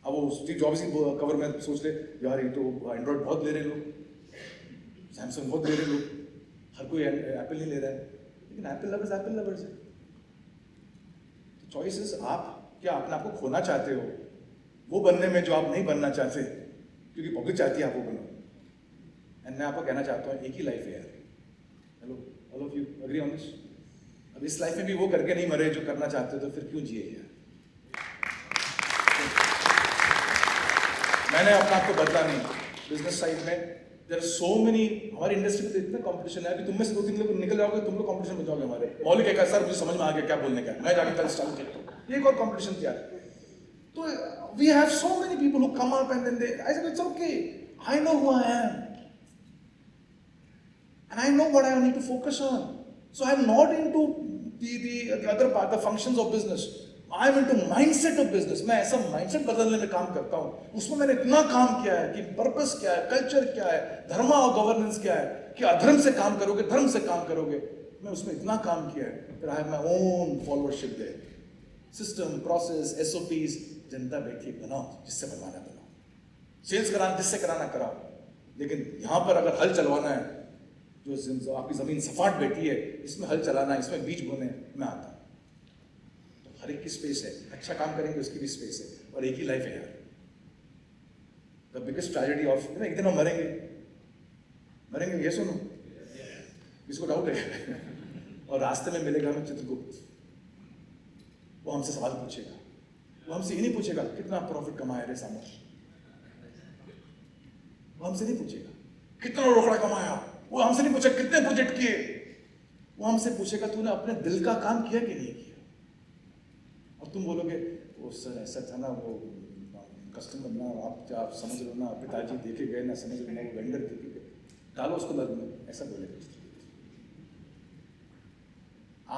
Speaker 3: अब वो स्टीव जॉब्स की कवर में सोच ले यार, ये तो एंड्रॉइड बहुत ले रहे हैं लोग, सैमसंग बहुत ले रहे हैं लोग, हर कोई एप्पल नहीं ले रहा है, लेकिन एप्पल लवर्स है। तो चॉइसेस, आप क्या अपने आप को खोना चाहते हो वो बनने में जो आप नहीं बनना चाहते, क्योंकि पब्लिक चाहती है आप वो बनो। एंड मैं आपको कहना चाहता हूँ, एक ही लाइफ है यार। Hello, all of you agree on this? अब इस लाइफ में भी वो करके नहीं मरे जो करना चाहते, तो फिर क्यों जिए यार? मैंने अपने आप को बदला नहीं। बिजनेस साइड में देयर आर सो मेनी, हमारी इंडस्ट्री में तो इतना कंपटीशन है, अभी तुम में से 2-3 लोग निकल जाओगे, तुम लोग कंपटीशन में जाओगे हमारे। मौलिक है सर, मुझे समझ में आ गया क्या बोलने का, मैं जाके कल स्टार्ट करता हूँ, ये एक और कंपटीशन क्या है। तो we have so many people who come up and then they, I said it's okay, I know who I am and I know what I need to focus on. So I'm not into the other part, the functions of business. I'm into mindset of business. मैं ऐसा mindset बदलने में काम करता हूँ। उसमें मैंने इतना काम किया है कि पर्पस क्या है, कल्चर क्या है, धर्मा और गवर्नेंस क्या है, कि अधर्म से काम करोगे, धर्म से काम करोगे। मैं उसमें इतना काम किया है। फिर I have my own followership there. System, process, SOPs, जनता बैठी बनाओ, जिससे बनवाना बनाओ, सेल्स कराना जिससे कराना कराओ। लेकिन यहाँ पर अगर हल चलवाना है, जो आपकी जमीन सफाट बैठी है, इसमें हल चलाना है, इसमें बीज बोने, मैं आता हूँ। तो हर एक की स्पेस है, अच्छा काम करेंगे उसकी भी स्पेस है, और एक ही लाइफ है यार। द बिगेस्ट ट्रेजेडी ऑफ, एक दिन हम मरेंगे, ये सुनो, इसको डाउट है। और रास्ते में मिलेगा हमें चित्रगुप्त, वो हमसे सवाल पूछेगा, वो हमसे ये नहीं पूछेगा कितना प्रॉफिट कमाया रे सामने, वो हमसे नहीं पूछेगा कितना रोकड़ा कमाया, वो हमसे नहीं पूछेगा कितने प्रोजेक्ट किए, वो हमसे पूछेगा तूने अपने दिल का काम किया कि नहीं किया। और तुम बोलोगे वो सर ऐसा था ना, वो कस्टमर ना, आप समझ लो ना, पिताजी देखे गए ना, समझ लो ना, वो वेंडर देखे गए, डालो उसको लग में, ऐसा बोलेगा।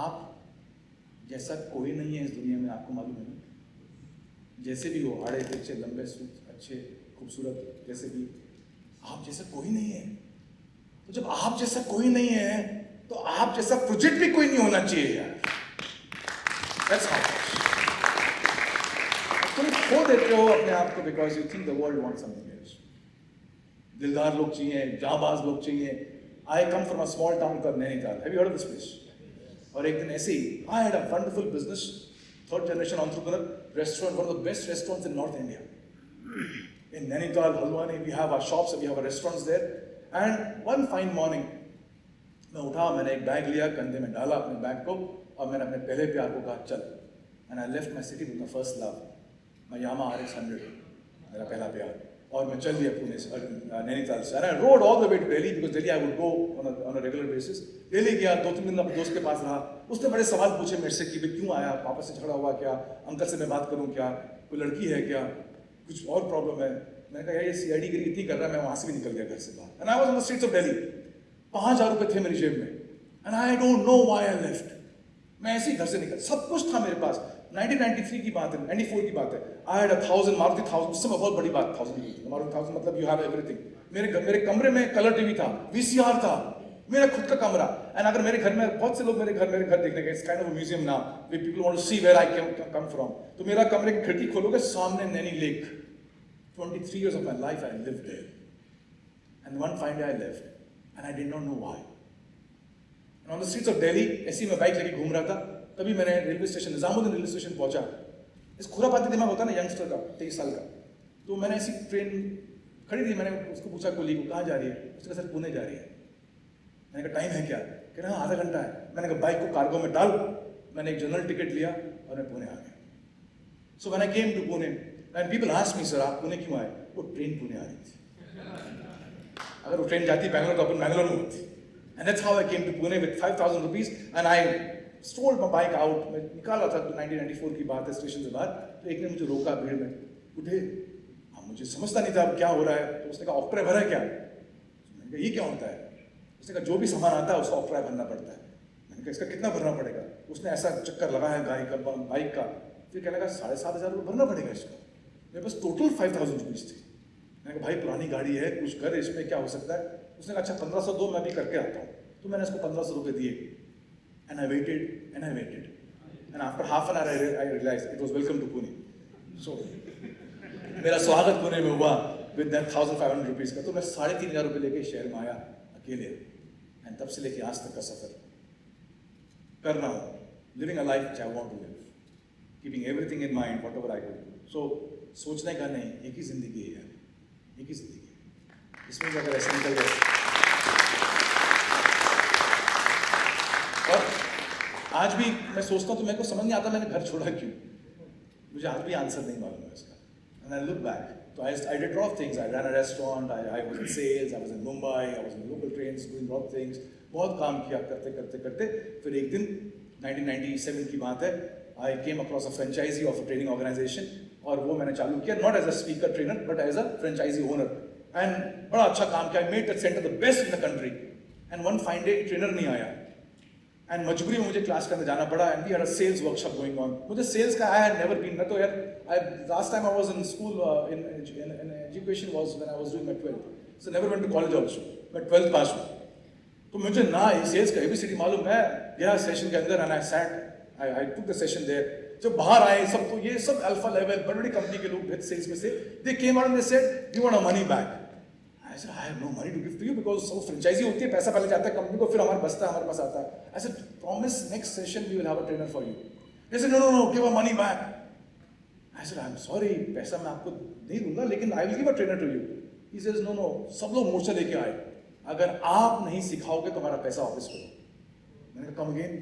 Speaker 3: आप जैसा कोई नहीं है इस दुनिया में, आपको मालूम है ना, जैसे भी हो, आड़े तिरछे, लंबे सूट, अच्छे खूबसूरत, जैसे भी, आप जैसा कोई नहीं है। तो जब आप जैसा कोई नहीं है, तो आप जैसा प्रोजेक्ट भी कोई नहीं होना चाहिए यार। That's how. तुम खो देते हो अपने आप को because you think the world wants something else. दिलदार लोग चाहिए, जाबाज लोग चाहिए। I come from a small town called Nainital. Have you heard of this place? और एक दिन ऐसे ही, I had a wonderful business, third generation entrepreneur, restaurant, one of the best restaurants in north India. In Nainital, Halwani, we have our shops, we have our restaurants there. And one fine morning, मैं उठा, मैंने एक bag लिया, कंधे में डाला अपने bag को, और मैंने अपने पहले प्यार को कहा चल। And I left my city with my first love, my Yamaha RX-100, मेरा पहला प्यार, और मैं चल दिया पुणे से, नैनीताल से। And I rode all the way to Delhi because Delhi I would go on a regular basis. Delhi गया, 2-3 दिन अपने दोस्त के पास रहा। उसने बड़े सवाल पूछे मेरे से कि भाई क्यों आया, पापा से झगड़ा हुआ क्या, अंकल से मैं बात करूँ क्या, कोई लड़की है क्या, कुछ और प्रॉब्लम है। मैंने कहा यार ये CID गिरी इतनी कर रहा है, मैं वहाँ से भी निकल गया घर से बाहर। And I was on the streets of Delhi. 5,000 रुपये थे मेरी जेब में। And I don't know why I left. मैं ऐसे ही घर से निकल, सब कुछ था मेरे पास। 1993 की बात है, 94 की बात है। I had 1,000 Maruti 1000, उस समय बहुत बड़ी बात 1000 की। Maruti 1000 मतलब you have everything. मेरे कमरे में कलर टीवी था, VCR था, मेरा खुद का कमरा। एंड अगर मेरे घर में, बहुत से लोग मेरे घर देखने गए, it's kind of a museum now, वे people want to see where I come from. तो मेरा कमरे की खिड़की खोलोगे, सामने Naini lake. 23 years of my life I lived there. And one fine day I left, and I did not know why. And on the streets of Delhi, ऐसे ही मैं bike लेके घूम रहा था, तभी मैंने railway station, Nizamuddin railway station पहुंचा। इस खुरापाती दिमाग होता है ना यंगस्टर का, 23 साल का। तो मैंने ऐसी ट्रेन खड़ी थी, मैंने उसको पूछा कोली को कहाँ जा रही है, उसने कहा सर पुणे जा रही है। मैंने कहा टाइम है क्या, कह रहा आधा घंटा है। मैंने कहा बाइक को कार्गो में डाल, मैंने एक जनरल टिकट लिया और मैं पुणे आ गया। So when I came to Pune, and people ask me sir आप पुणे क्यों आए, वो ट्रेन पुणे आ रही थी। अगर वो ट्रेन जाती बैंगलोर तो अपन बैंगलोर में होती। And that's how I came to Pune with 5,000 rupees, and I strolled my bike out, मैं निकाल रहा था, 1994 की बात है, स्टेशन से बाहर, तो एक ने मुझे रोका भीड़ में, उठे। हाँ, मुझे समझता नहीं था अब क्या हो रहा है, तो उसने कहा ऑक्ट्राय भरा है क्या? तो मैंने कहा ये क्या होता है? उसने कहा जो भी सामान आता है उसका ऑक्ट्राय भरना पड़ता है। मैंने कहा इसका कितना भरना पड़ेगा? उसने ऐसा चक्कर लगाया गाड़ी का, बाइक का, फिर कहने लगा 7,500 रुपये भरना पड़ेगा इसका। मेरे पास टोटल 5,000 रुपीज़ थी। मैंने कहा भाई पुरानी गाड़ी है, कुछ कर, इसमें क्या हो सकता है? उसने कहा अच्छा 1,500 दो, मैं भी करके आता हूँ। तो मैंने उसको 1,500 रुपये दिए, and I waited and after half an hour I realise it was welcome to Pune. So मेरा स्वागत पुणे में हुआ विद दैट 1,500 रुपीज़ का। तो मैं 3,500 रुपये लेके शहर में आया अकेले, एंड तब से लेके आज तक का सफ़र कर रहा हूँ, living a life which I want to live, keeping everything in mind whatever I do. So सोचने का नहीं, एक ही ज़िंदगी है यार, एक ही ज़िंदगी है, इसमें भी अगर ऐसे निकल गए। और आज भी मैं सोचता हूँ तो मेरे को समझ नहीं आता मैंने घर छोड़ा क्यों, मुझे आज भी आंसर नहीं मालूम है इसका। एंड आई लुक बैक, तो I did lot of things, I run a restaurant, I was in sales, I was in Mumbai, I was in local trains doing lot of things, बहुत काम किया करते करते करते। फिर एक दिन 1997 की बात है, I came across a franchisee of a training organisation, और वो मैंने चालू किया, not as a speaker trainer but as a franchisee owner, and बड़ा अच्छा काम किया, I made that centre the best in the country. And one fine day trainer नहीं आया, एंड मजबूरी में मुझे क्लास करने जाना पड़ा, and we had a sales workshop going on. मुझे सेल्स का आई हैड नेवर बीन, मैं तो यार last time I was in school in education was when I was doing my 12th, so never went to college also, मैं 12th पास हूँ, तो मुझे ना ये सेल्स का एबीसीडी मालूम। मैं गया सेशन के अंदर, and I sat, I took the session there. जब बाहर आए सब, तो ये सब अल्फा लेवल बड़ी बड़ी कंपनी के लोग सेल्स में से, they came out and they said we want our money back. I said, I have no money to give to you because सब फ्रेंचाइजी होती है, पैसा पहले जाता है कंपनी को, फिर हमारे बचता है, हमारे पास आता है। I said, promise next session we will have a trainer for you. They said, no, give our money back. I said, I'm sorry, पैसा मैं आपको नहीं दूंगा, लेकिन I will give a trainer to you. He says, no, सब लोग मोर्चा लेके आए, अगर आप नहीं सिखाओगे तो हमारा पैसा वापस करो। मैंने कहा, come again?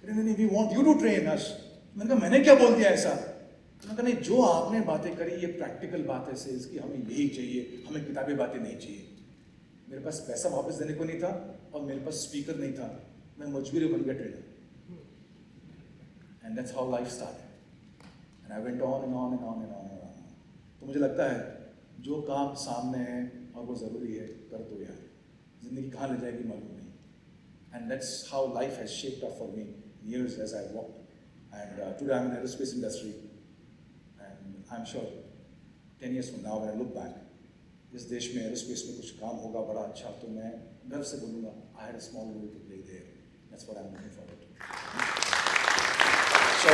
Speaker 3: नहीं, we want you to train us. मैंने कहा, मैंने क्या बोल दिया ऐसा? मैंने कहा, नहीं, जो आपने बातें करी ये प्रैक्टिकल बात है सेल्स की, हमें यही चाहिए, हमें किताबी बातें नहीं चाहिए। मेरे पास पैसा वापस देने को नहीं था, और मेरे पास स्पीकर नहीं था, मैं मजबूरी बन गया trainer, and that's how life started, and I went on and on and on and on and on. तो मुझे लगता है जो काम सामने है और वो ज़रूरी है, कर दो यार, ज़िंदगी कहाँ ले जाएगी मालूम नहीं, and that's how life has shaped up for me years as I walked, and today I'm in the aerospace industry. I'm sure 10 years from now when I look back, इस देश में एरोस्पेस में कुछ काम होगा बड़ा अच्छा, तो मैं गर्व से बोलूँगा I had a small role to play there. That's what I'm looking forward to. So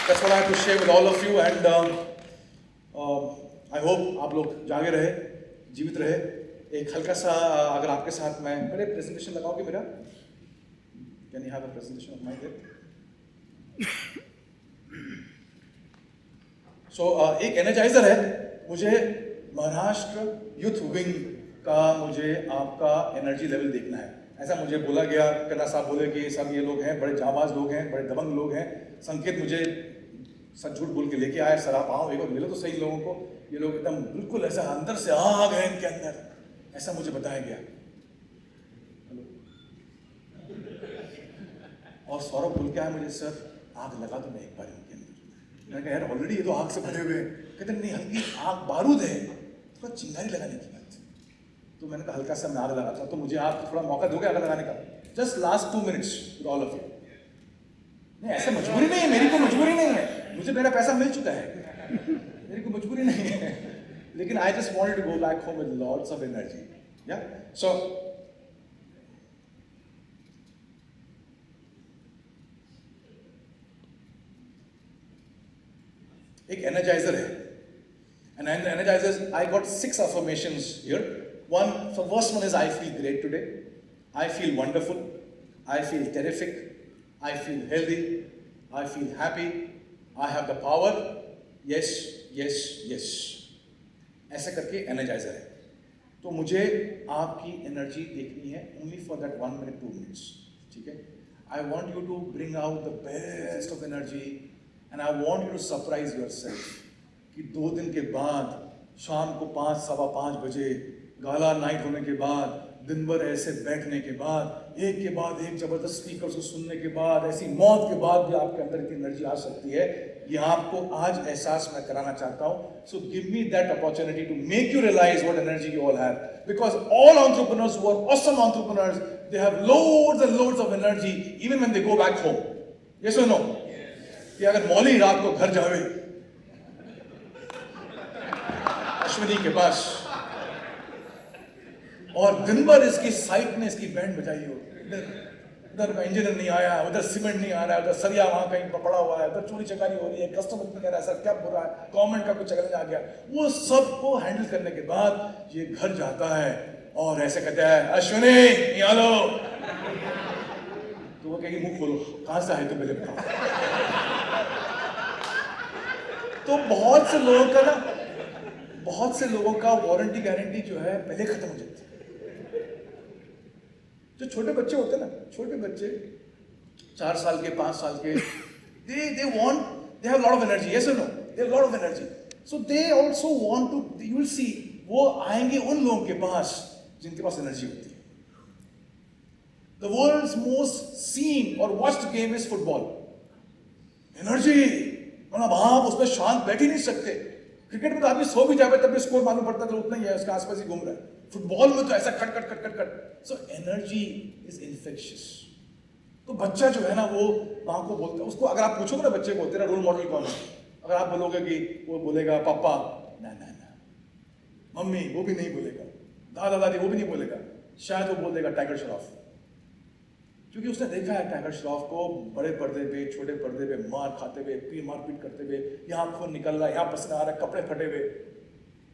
Speaker 3: that's what I have to share with all of you, and I hope आप लोग जागे रहे, जीवित रहे। एक हल्का सा अगर आपके साथ मैं मेरे प्रेजेंटेशन लगाओगे मेरा, Can you have a presentation of mine there? So, एक एनर्जाइजर है, मुझे महाराष्ट्र यूथ विंग का मुझे आपका एनर्जी लेवल देखना है। ऐसा मुझे बोला गया, कन्ना साहब बोले कि सब ये लोग हैं, बड़े जाबाज लोग हैं, बड़े दबंग लोग हैं। संकेत मुझे सच झूठ बोल के लेके आए, सर आप आओ एक बार मिलो तो सही लोगों को, ये लोग एकदम बिल्कुल ऐसा अंदर से आग है इनके अंदर, ऐसा मुझे बताया गया। और सौरभ बोल के आया मुझे, सर आग लगा दो मैं एक बार इनके अंदर। मैंने कहा यार ऑलरेडी ये तो आग से भरे हुए हैं। कहते नहीं, हल्की आग बारूद है, थोड़ा चिंगारी लगाने की बात। तो मैंने कहा हल्का सा मैं आग लगाता हूँ, तो मुझे आप थोड़ा मौका दोगे आग लगाने का? Just last 2 minutes with all of you. नहीं ऐसे मजबूरी नहीं है, मेरी को मजबूरी नहीं है, मुझे मेरा पैसा मिल चुका है, मेरी को मजबूरी नहीं है, लेकिन I just wanted to go back home with lots of energy. या सो एक एनर्जाइजर है, and energizers, I got 6 affirmations here. One, the first one is I feel great today, I feel wonderful, I feel terrific, I feel healthy, I feel happy, I have the power, yes, yes, yes. ऐसे करके energiser है। तो मुझे आपकी energy देखनी है only for that 1 minute 2 minutes, ठीक है? I want you to bring out the best of energy, and I want you to surprise yourself कि 2 दिन के बाद शाम को 5, 5:15 बजे गाला नाइट होने के बाद दिन भर ऐसे बैठने के बाद एक जबरदस्त स्पीकर को सुनने के बाद, ऐसी मौत के बाद भी आपके अंदर इतनी एनर्जी आ सकती है, ये आपको आज एहसास मैं कराना चाहता हूं. So give me that opportunity to make you realise what energy you all have, because all entrepreneurs who are awesome entrepreneurs, they have loads and loads of energy even when they go back home. Yes or no? कि अगर मौली रात को घर जावे अश्विनी के पास और दिन भर इसकी साइट ने इसकी बैंड बजाई हो, इधर का इंजीनियर नहीं आया, उधर सीमेंट नहीं आ रहा है, उधर सरिया वहां कहीं पड़ा हुआ है, उधर चोरी चकारी हो रही है, कस्टमर नहीं कह रहा है सर क्या बुरा है, गवर्नमेंट का कुछ चैलेंज आ गया, वो सबको हैंडल करने के बाद ये घर जाता है और ऐसे कहता है अश्विनी यहाँ लो. तो वो कहेगी मुंह खोलो, कहां से आए तो पहले बताओ. तो बहुत से लोगों का वारंटी गारंटी जो है पहले खत्म हो जाती है. जो छोटे बच्चे होते हैं ना, छोटे बच्चे 4 साल के 5 साल के, they have lot of energy. Yes or no? They have lot of energy. So they also want to, you will see, वो आएंगे उन लोगों के पास जिनके पास एनर्जी होती है. The world's most seen or watched game is football. Energy, मतलब आप उसमें शांत बैठ ही नहीं सकते. क्रिकेट में तो आदमी सो भी जाए तब भी स्कोर मालूम पड़ता है तो उतना ही है, उसके आसपास ही घूम रहा है. फुटबॉल में तो ऐसा खट खट खट खट खट. So energy is infectious. तो बच्चा जो है ना वो माँ को बोलता है, उसको अगर आप पूछोगे ना बच्चे को तेरा रोल मॉडल कौन है, अगर आप बोलोगे कि वो बोलेगा पापा, ना ना ना, मम्मी वो भी नहीं बोलेगा, दादा दादी वो भी नहीं बोलेगा, शायद वो बोल देगा टाइगर श्रॉफ, क्योंकि उसने देखा है टाइगर श्रॉफ को बड़े पर्दे पे छोटे पर्दे पे मार खाते हुए, मारपीट करते हुए, यहाँ खून निकल रहा है, यहाँ पसीना आ रहा है, कपड़े फटे हुए.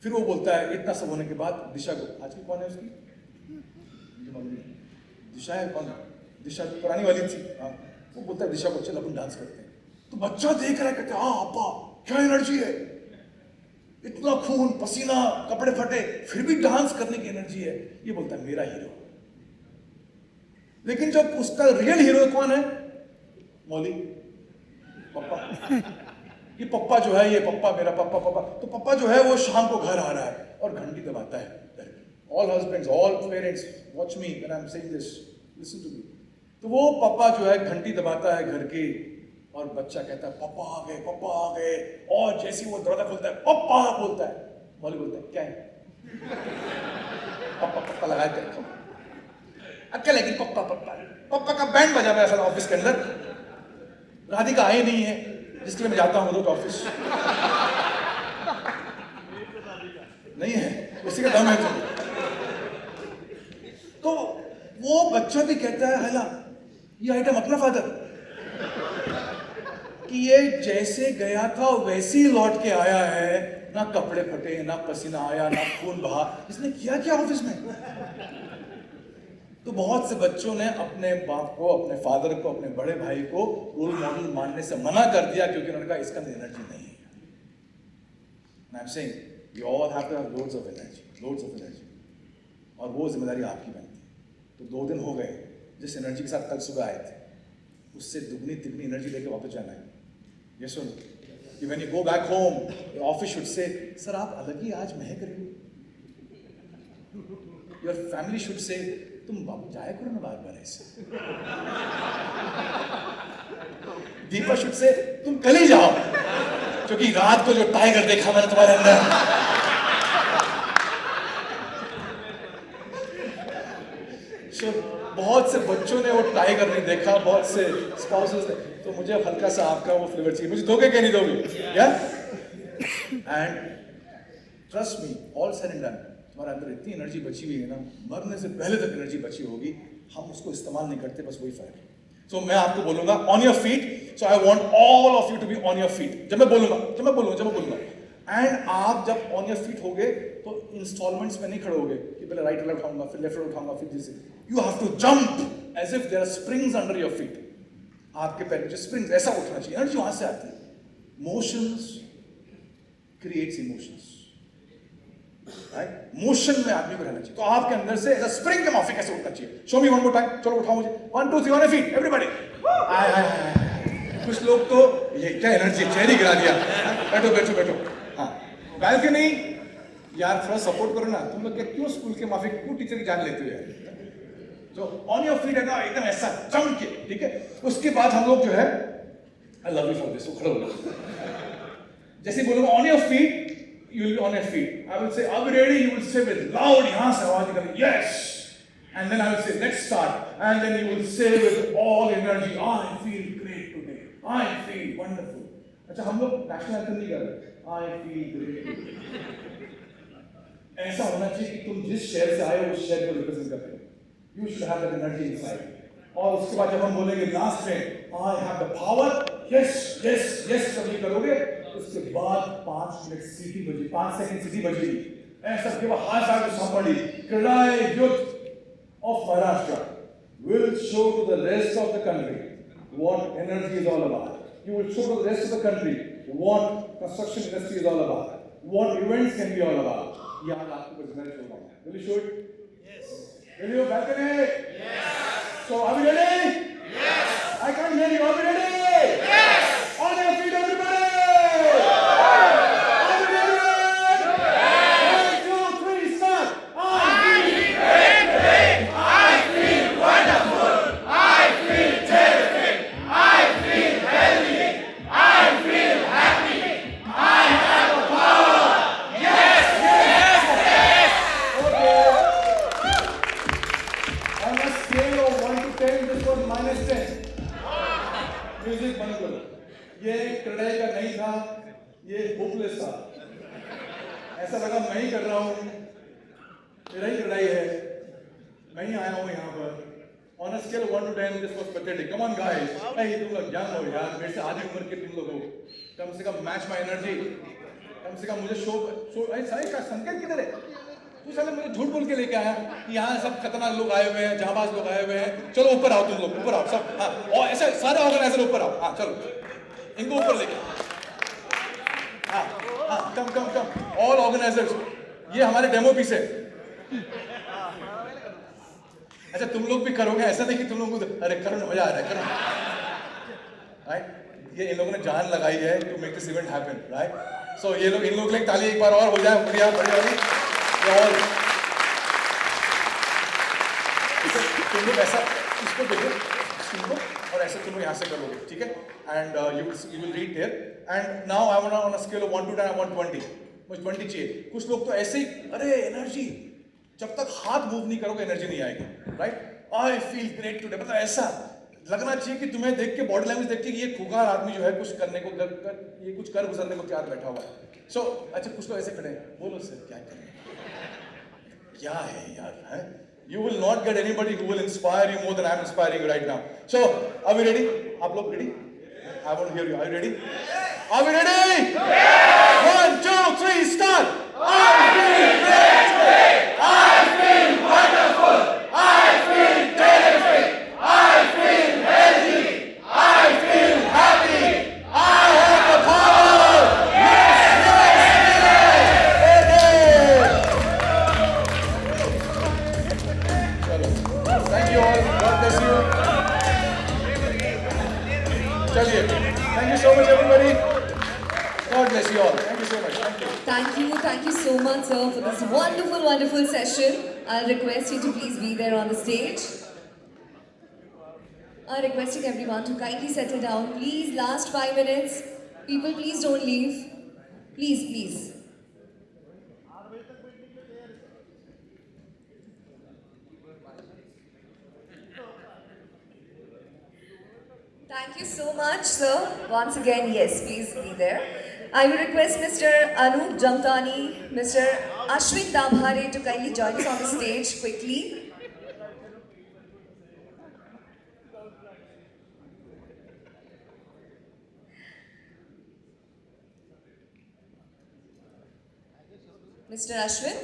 Speaker 3: फिर वो बोलता है इतना सब होने के बाद दिशा को, आज की कौन है उसकी, दिशा है कौन, दिशा पुरानी वाली थी, हाँ, वो बोलता है दिशा को चल अपन डांस करते हैं. तो बच्चा देख रहा है, कहता है हाँ पापा क्या एनर्जी है, इतना खून पसीना कपड़े फटे फिर भी डांस करने की एनर्जी है. ये बोलता है मेरा हीरो. लेकिन जब उसका रियल हीरो कौन है, मौली, पप्पा. ये पप्पा जो है, ये पप्पा मेरा पप्पा पप्पा, तो पप्पा जो है वो शाम को घर आ रहा है और घंटी दबाता है. All husbands, all parents, watch me when I am saying this, listen to me. तो वो पप्पा जो है घंटी दबाता है घर की और बच्चा कहता है पप्पा आ गए, पप्पा आ गए. और जैसे वो दरवाजा खुलता है पप्पा बोलता है, मौली बोलता है क्या है, पप्पा पप्पा लगाए थे अकेले की पप्पा पप्पा पप्पा का बैंड बजा हुआ है ऑफिस के अंदर. राधिका आई नहीं है जिसके लिए मैं जाता हूँ रोज ऑफिस, नहीं है, उसी का दम है. तो वो बच्चा भी कहता है हला ये आइटम अपना फादर, कि ये जैसे गया था वैसे ही लौट के आया है, ना कपड़े फटे, ना पसीना आया, ना खून बहा. इसने किया क्या ऑफिस में. तो बहुत से बच्चों ने अपने बाप को, अपने फादर को, अपने बड़े भाई को रोल मॉडल मानने से मना कर दिया क्योंकि उन्होंने कहा इसका एनर्जी नहीं है. I am saying you all have to have loads of energy, loads of energy. और वो जिम्मेदारी आपकी बनती है. तो 2 दिन हो गए जिस एनर्जी के साथ कल सुबह आए थे उससे दुगनी तिगनी एनर्जी लेके वापस जाना है. ये सुन कि when you go back home your office should say sir आप अलग ही आज महक रहे हो. योर फैमिली शुड से तुम बाबू जाया करो ना बार बार ऐसे. दीपा शुड से तुम कल ही जाओ क्योंकि रात को जो टाइगर देखा मैंने तुम्हारे अंदर. So, बहुत से बच्चों ने वो टाइगर नहीं देखा, बहुत से स्पाउसेस ने. तो मुझे हल्का सा आपका वो फ्लेवर चाहिए. मुझे दोगे क्या नहीं दोगे, या? And trust me, all said and done, तुम्हारे अंदर इतनी एनर्जी बची हुई है ना, मरने से पहले तक एनर्जी बची होगी. हम उसको इस्तेमाल नहीं करते, बस वही फर्क है. सो मैं आपको बोलूंगा on your feet. So I want all of you to be on your feet. जब मैं बोलूंगा एंड आप जब ऑन योर फीट होगे तो इंस्टॉलमेंट्स में नहीं खड़े होगे कि पहले राइट वाला उठाऊंगा फिर लेफ्ट वाला उठाऊंगा फिर जैसे. You have to jump as if there are springs under your feet. आपके पैर में स्प्रिंग्स ऐसा उठना चाहिए. एनर्जी वहां से आती है. Motions creates emotions, right. Motion में आदमी को रहना चाहिए. तो आपके अंदर से ऐसा स्प्रिंग के माफिक ऐसे उठना चाहिए. शो मी वन मोर टाइम. चलो उठाओ मुझे. 1 2 3 ऑन योर फीट एवरीबॉडी. कुछ लोग तो ये क्या एनर्जी चेहरे गिरा दिया. बैठो बैठो बैठो. हाँ, बैल्कनी यार थोड़ा सपोर्ट करो ना, तुम लोग क्यों स्कूल के माफी क्यों टीचर की जान लेते हो यार? जो ऑन योर फीट है ना एकदम ऐसा चमक के, ठीक है? उसके बाद हम लोग जो है I love you for this, खड़े हो जाओ। जैसे बोलूंगा on your feet, you will be on your feet. I will say are we ready, you will say with loud, यहां से आवाज निकले yes, and then I will say let's start, and then you will say with all energy I feel great today, I feel wonderful. अच्छा हम लोग national anthem नहीं कर रहे, आई फील ग्रेट। ऐसा होना चाहिए कि तुम जिस शहर से आए हो उस शहर को रिप्रेजेंट करते हो। You should have that energy inside. और उसके बाद जब हम बोलेंगे लास्ट में I have the power, yes, yes, yes जब ये करोगे, उसके बाद 5 मिनट सीटी बजी, 5 सेकंड सीटी बजेगी। ऐसा give a high five to somebody. Kradai youth of Maharashtra will show to the rest of the country what energy is all about. You will show to the rest of the country what construction industry is all about, what events can be all about. ये आज आपको present करना है। Will you show it? Will you balcony? Yes. So are we ready? Yes. I can't hear you. Are we ready? Yes. On your feet, everybody. Are we ready? Yes. 1, 2, 3, start. I feel great today. I feel wonderful. I feel terrific. I feel healthy. I feel happy. I have the power. Yes. Yes. Yes. Okay. On a scale of 1 to 10, this was -10. Music बंद करो। ये कढ़ाई का नहीं था, ये hopeless था। ऐसा लगा मैं ही कर रहा हूँ, मेरा ही कढ़ाई है, मैं ही आया हूँ यहाँ पर। On a scale of 1 to 10, this was pathetic. Come on guys, hey तुम लोग young हो यार, मेरे से आधी उम्र के तुम लोग हो। कम से कम match my energy, कम से कम मुझे शो सारे का संकेत किधर है? तू साले मुझे झूठ बोल के लेके आया कि यहाँ सब खतरनाक लोग आए हुए हैं, जहांबाज लोग आए हुए हैं। चलो ऊपर आओ तुम लोग, ऊपर आओ सब। हाँ और ऐसे सारे ऑर्गेनाइजर ऊपर आओ। हाँ चलो इनको ऊपर लेके। हाँ हाँ कम कम कम ऑल ऑर्गेनाइजर्स, ये हमारे डेमो पीस है। अच्छा तुम लोग भी करोगे, ऐसा नहीं कि तुम लोग अरे करो ना, मजा आ रहा है करो। राइट, ये इन लोगों ने जान लगाई है to make this event happen. Right, so ये लोग इन लोग के लिए ताली एक बार और हो जाए, बढ़िया बढ़िया वाली। और तुम लोग ऐसा इसको देखो, सुनो और ऐसे तुम लोग यहाँ से करोगे, ठीक है? And you will read there and now I want on a scale of 1 to 10 I want 20। मुझे 20 चाहिए। कुछ लोग तो ऐसे ही अरे एनर्जी, जब तक हाथ मूव नहीं करोगे एनर्जी नहीं आएगी। राइट, आई फील ग्रेट टुडे, मतलब ऐसा लगना चाहिए कि तुम्हें देख के बॉडी लैंग्वेज देख के ये खुगार आदमी जो है कुछ करने को ये कुछ कर गुजरने को तैयार बैठा हुआ है। सो अच्छा कुछ लोग ऐसे खड़े हैं, बोलो सर क्या करें, क्या है यार है? You will not get anybody who will inspire you more than I am inspiring you right now. So, are we ready? आप लोग ready? I want to hear you. Are you ready? Are we ready? Yes! 1, 2, 3, start! I feel great today! I feel wonderful! I feel terrific! I feel healthy! I feel happy! I have the power! Yes! Yes! Yes! Thank you all. God bless you. चलिए, thank you so much everybody. God bless you all. Thank you so much. Thank you.
Speaker 1: Thank you so much, sir, for this wonderful, wonderful session. I'll request you to please be there on the stage. I'm requesting everyone to kindly settle down. Please, last 5 minutes. People, please don't leave. Please, please. Thank you so much, sir. Once again, yes, please be there. I will request Mr. Anup Jamtani, Mr. Ashwin Dabhare to kindly join us on the stage quickly. Mr. Ashwin?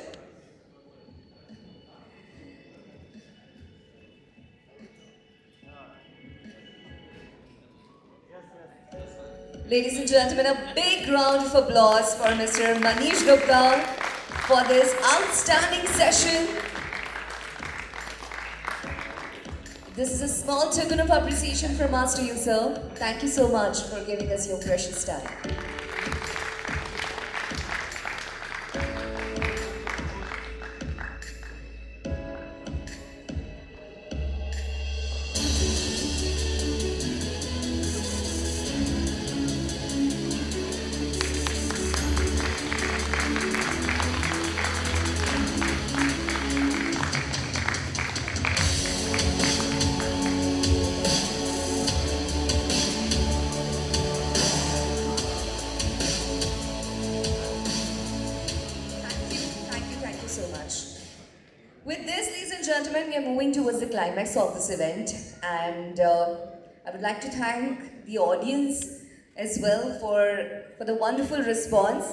Speaker 1: Ladies and gentlemen, a big round of applause for Mr. Manish Gupta for this outstanding session. This is a small token of appreciation from us to you, sir. Thank you so much for giving us your precious time. we are moving towards the climax of this event, and I would like to thank the audience as well for the wonderful response.